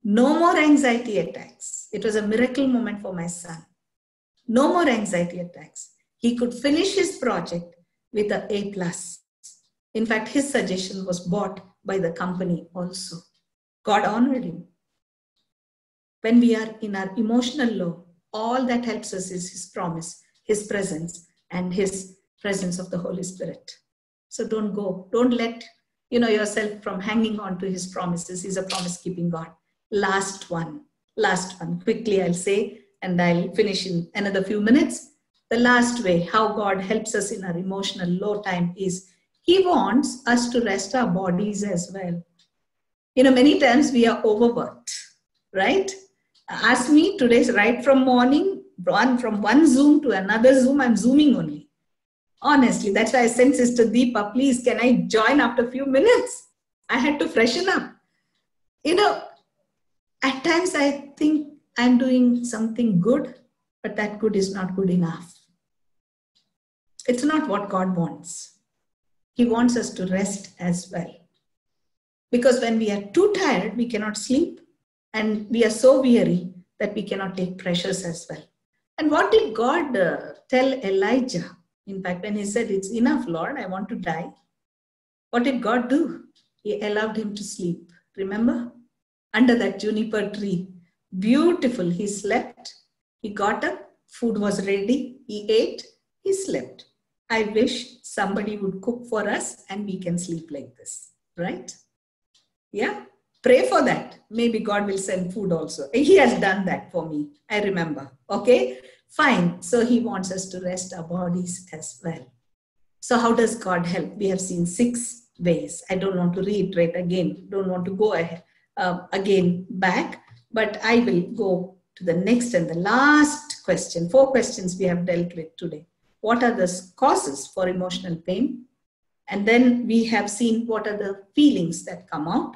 No more anxiety attacks. It was a miracle moment for my son. No more anxiety attacks. He could finish his project with an A+. In fact, his suggestion was bought by the company also. God honored him. When we are in our emotional low, all that helps us is his promise, his presence, and his presence of the Holy Spirit. So don't go. Don't let yourself from hanging on to his promises. He's a promise-keeping God. Last one. Quickly I'll say, and I'll finish in another few minutes. The last way how God helps us in our emotional low time is he wants us to rest our bodies as well. Many times we are overworked, right? Ask me today, right from morning, from one Zoom to another Zoom, I'm Zooming only. Honestly, that's why I sent Sister Deepa, please, can I join after a few minutes? I had to freshen up. At times I think I'm doing something good, but that good is not good enough. It's not what God wants. He wants us to rest as well. Because when we are too tired, we cannot sleep. And we are so weary that we cannot take pressures as well. And what did God tell Elijah? In fact, when he said, it's enough, Lord, I want to die. What did God do? He allowed him to sleep. Remember? Under that juniper tree. Beautiful. He slept. He got up. Food was ready. He ate. He slept. I wish somebody would cook for us and we can sleep like this. Right? Yeah? Pray for that. Maybe God will send food also. He has done that for me. I remember. Okay? Fine. So he wants us to rest our bodies as well. So how does God help? We have seen 6 ways. I don't want to reiterate again. Don't want to go ahead, again back. But I will go to the next and the last question. 4 questions we have dealt with today. What are the causes for emotional pain? And then we have seen what are the feelings that come out.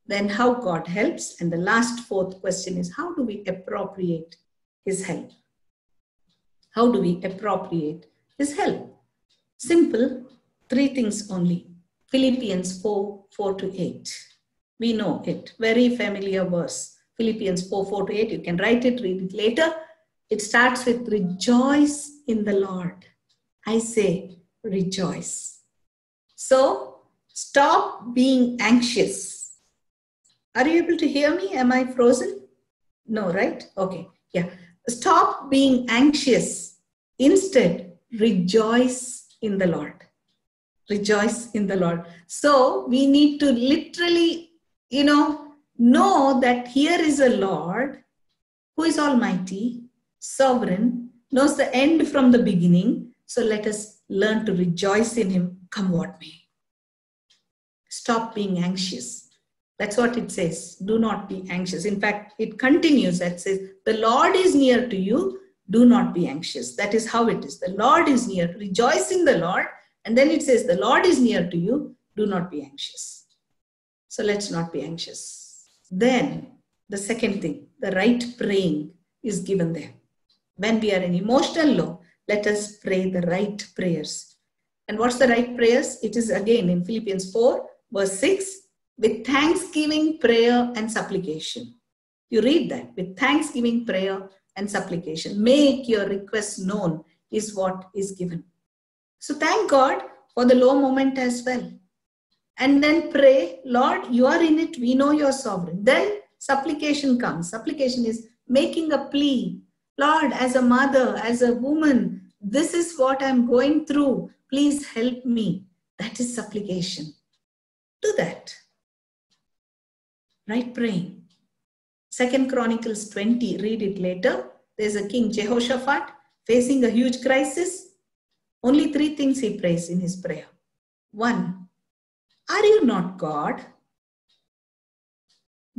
Then how God helps. And the last 4th question is, how do we appropriate his help? How do we appropriate his help? Simple. 3 things only. Philippians 4:4-8. We know it. Very familiar verse. Philippians 4:4-8. You can write it, read it later. It starts with rejoice in the Lord. I say rejoice. So stop being anxious. Are you able to hear me? Am I frozen? No, right? Okay. Yeah. Stop being anxious. Instead, rejoice in the Lord. Rejoice in the Lord. So we need to literally, know that here is a Lord who is almighty, sovereign, knows the end from the beginning. So let us learn to rejoice in him, come what may. Stop being anxious. That's what it says. Do not be anxious. In fact, it continues. That says, the Lord is near to you. Do not be anxious. That is how it is. The Lord is near. Rejoice in the Lord. And then it says, the Lord is near to you. Do not be anxious. So let's not be anxious. Then the second thing, the right praying is given there. When we are in emotional low, let us pray the right prayers. And what's the right prayers? It is again in Philippians 4:6, with thanksgiving, prayer, and supplication. You read that, with thanksgiving, prayer, and supplication. Make your requests known is what is given. So thank God for the low moment as well. And then pray, Lord, you are in it. We know you're sovereign. Then supplication comes. Supplication is making a plea. Lord, as a mother, as a woman, this is what I'm going through. Please help me. That is supplication. Do that. Right praying. 2 Chronicles 20, read it later. There's a king, Jehoshaphat, facing a huge crisis. Only 3 things he prays in his prayer. 1, are you not God?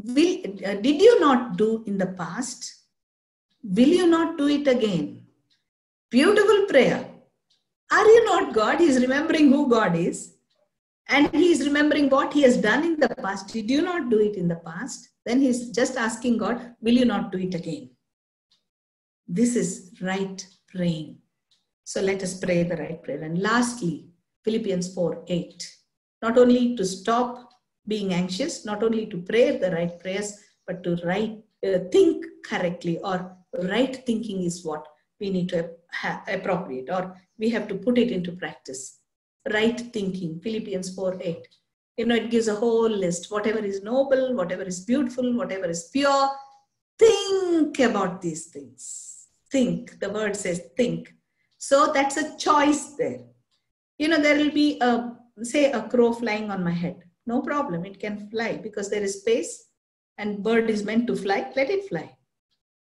Did you not do in the past? Will you not do it again? Beautiful prayer. Are you not God? He's remembering who God is. And he's remembering what he has done in the past. Did you not do it in the past? Then he's just asking God, will you not do it again? This is right praying. So let us pray the right prayer. And lastly, Philippians 4:8. Not only to stop being anxious, not only to pray the right prayers, but to think correctly, or right thinking is what we need to appropriate, or we have to put it into practice. Right thinking, Philippians 4:8. It gives a whole list. Whatever is noble, whatever is beautiful, whatever is pure, think about these things. Think. The word says think. So that's a choice there. There will be say a crow flying on my head. No problem. It can fly because there is space and bird is meant to fly. Let it fly.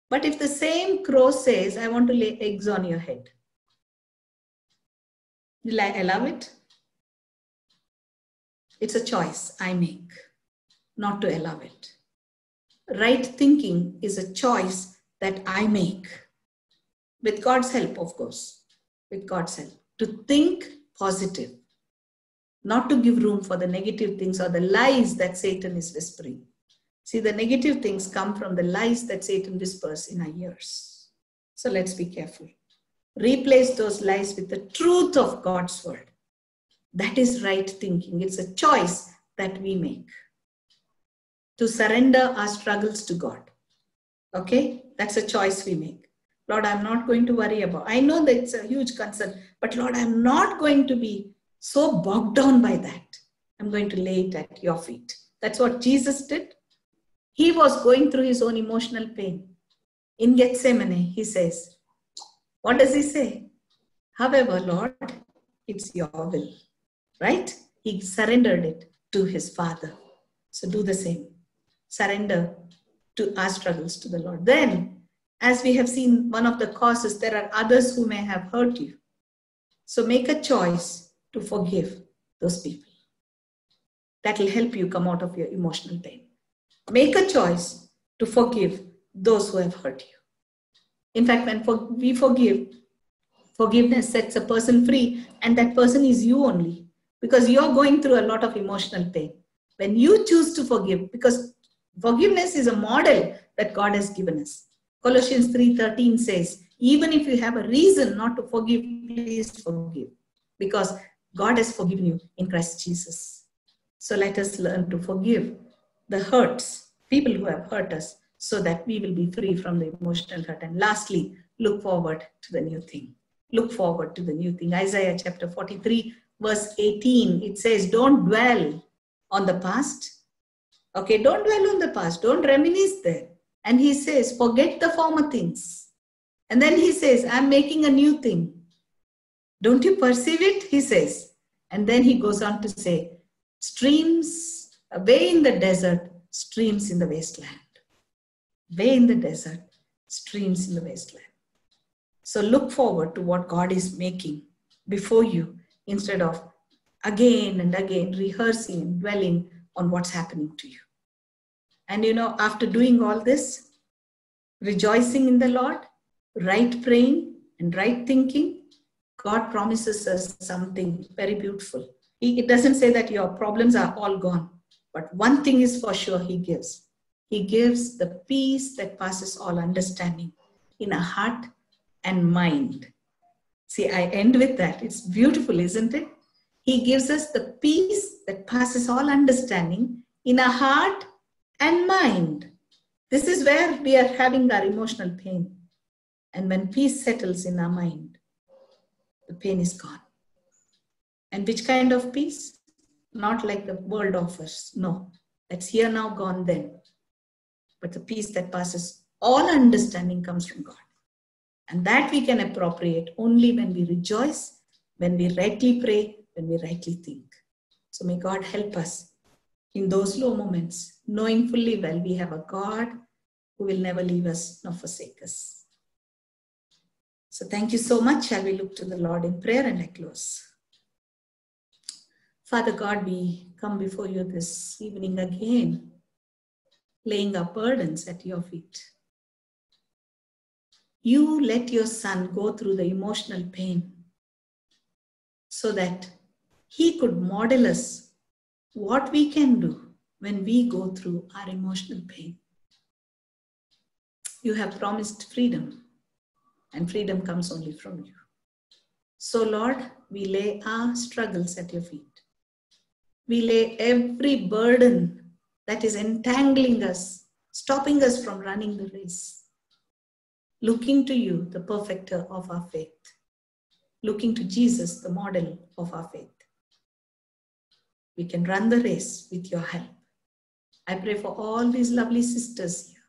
But if the same crow says, I want to lay eggs on your head, will I allow it? It's a choice I make not to allow it. Right thinking is a choice that I make with God's help, of course, with God's help, to think positive, not to give room for the negative things or the lies that Satan is whispering. See, the negative things come from the lies that Satan whispers in our ears. So let's be careful. Replace those lies with the truth of God's word. That is right thinking. It's a choice that we make to surrender our struggles to God. Okay? That's a choice we make. Lord, I'm not going to worry about. I know that it's a huge concern, but Lord, I'm not going to be so bogged down by that. I'm going to lay it at your feet. That's what Jesus did. He was going through his own emotional pain. In Gethsemane, he says, what does he say? However, Lord, it's your will, right? He surrendered it to his Father. So do the same. Surrender to our struggles to the Lord. Then, as we have seen, one of the causes, there are others who may have hurt you. So make a choice to forgive those people. That will help you come out of your emotional pain. Make a choice to forgive those who have hurt you. In fact, when we forgive, forgiveness sets a person free, and that person is you only, because you're going through a lot of emotional pain. When you choose to forgive, because forgiveness is a model that God has given us. Colossians 3:13 says, even if you have a reason not to forgive, please forgive, because God has forgiven you in Christ Jesus. So let us learn to forgive the hurts, people who have hurt us, so that we will be free from the emotional hurt. And lastly, look forward to the new thing. Look forward to the new thing. Isaiah chapter 43, verse 18, it says, don't dwell on the past. Okay, don't dwell on the past. Don't reminisce there. And he says, forget the former things. And then he says, I'm making a new thing. Don't you perceive it? He says. And then he goes on to say, streams away in the desert, streams in the wasteland. Way in the desert, streams in the wasteland. So look forward to what God is making before you, instead of again and again rehearsing and dwelling on what's happening to you. And after doing all this, rejoicing in the Lord, right praying and right thinking, God promises us something very beautiful. It doesn't say that your problems are all gone, but one thing is for sure He gives. He gives the peace that passes all understanding in a heart and mind. See, I end with that. It's beautiful, isn't it? He gives us the peace that passes all understanding in a heart and mind. This is where we are having our emotional pain. And when peace settles in our mind, the pain is gone. And which kind of peace? Not like the world offers. No, that's here now, gone then. But the peace that passes all understanding comes from God. And that we can appropriate only when we rejoice, when we rightly pray, when we rightly think. So may God help us in those low moments, knowing fully well we have a God who will never leave us nor forsake us. So thank you so much. Shall we look to the Lord in prayer, and I close. Father God, we come before you this evening again, laying our burdens at your feet. You let your Son go through the emotional pain so that He could model us what we can do when we go through our emotional pain. You have promised freedom, and freedom comes only from you. So Lord, we lay our struggles at your feet. We lay every burden that is entangling us, stopping us from running the race. Looking to you, the perfecter of our faith. Looking to Jesus, the model of our faith. We can run the race with your help. I pray for all these lovely sisters here.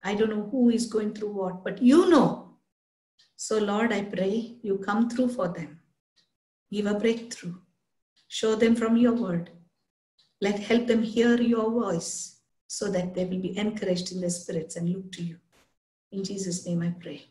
I don't know who is going through what, but you know. So Lord, I pray you come through for them. Give a breakthrough. Show them from your word. Help them hear your voice so that they will be encouraged in their spirits and look to you. In Jesus' name I pray.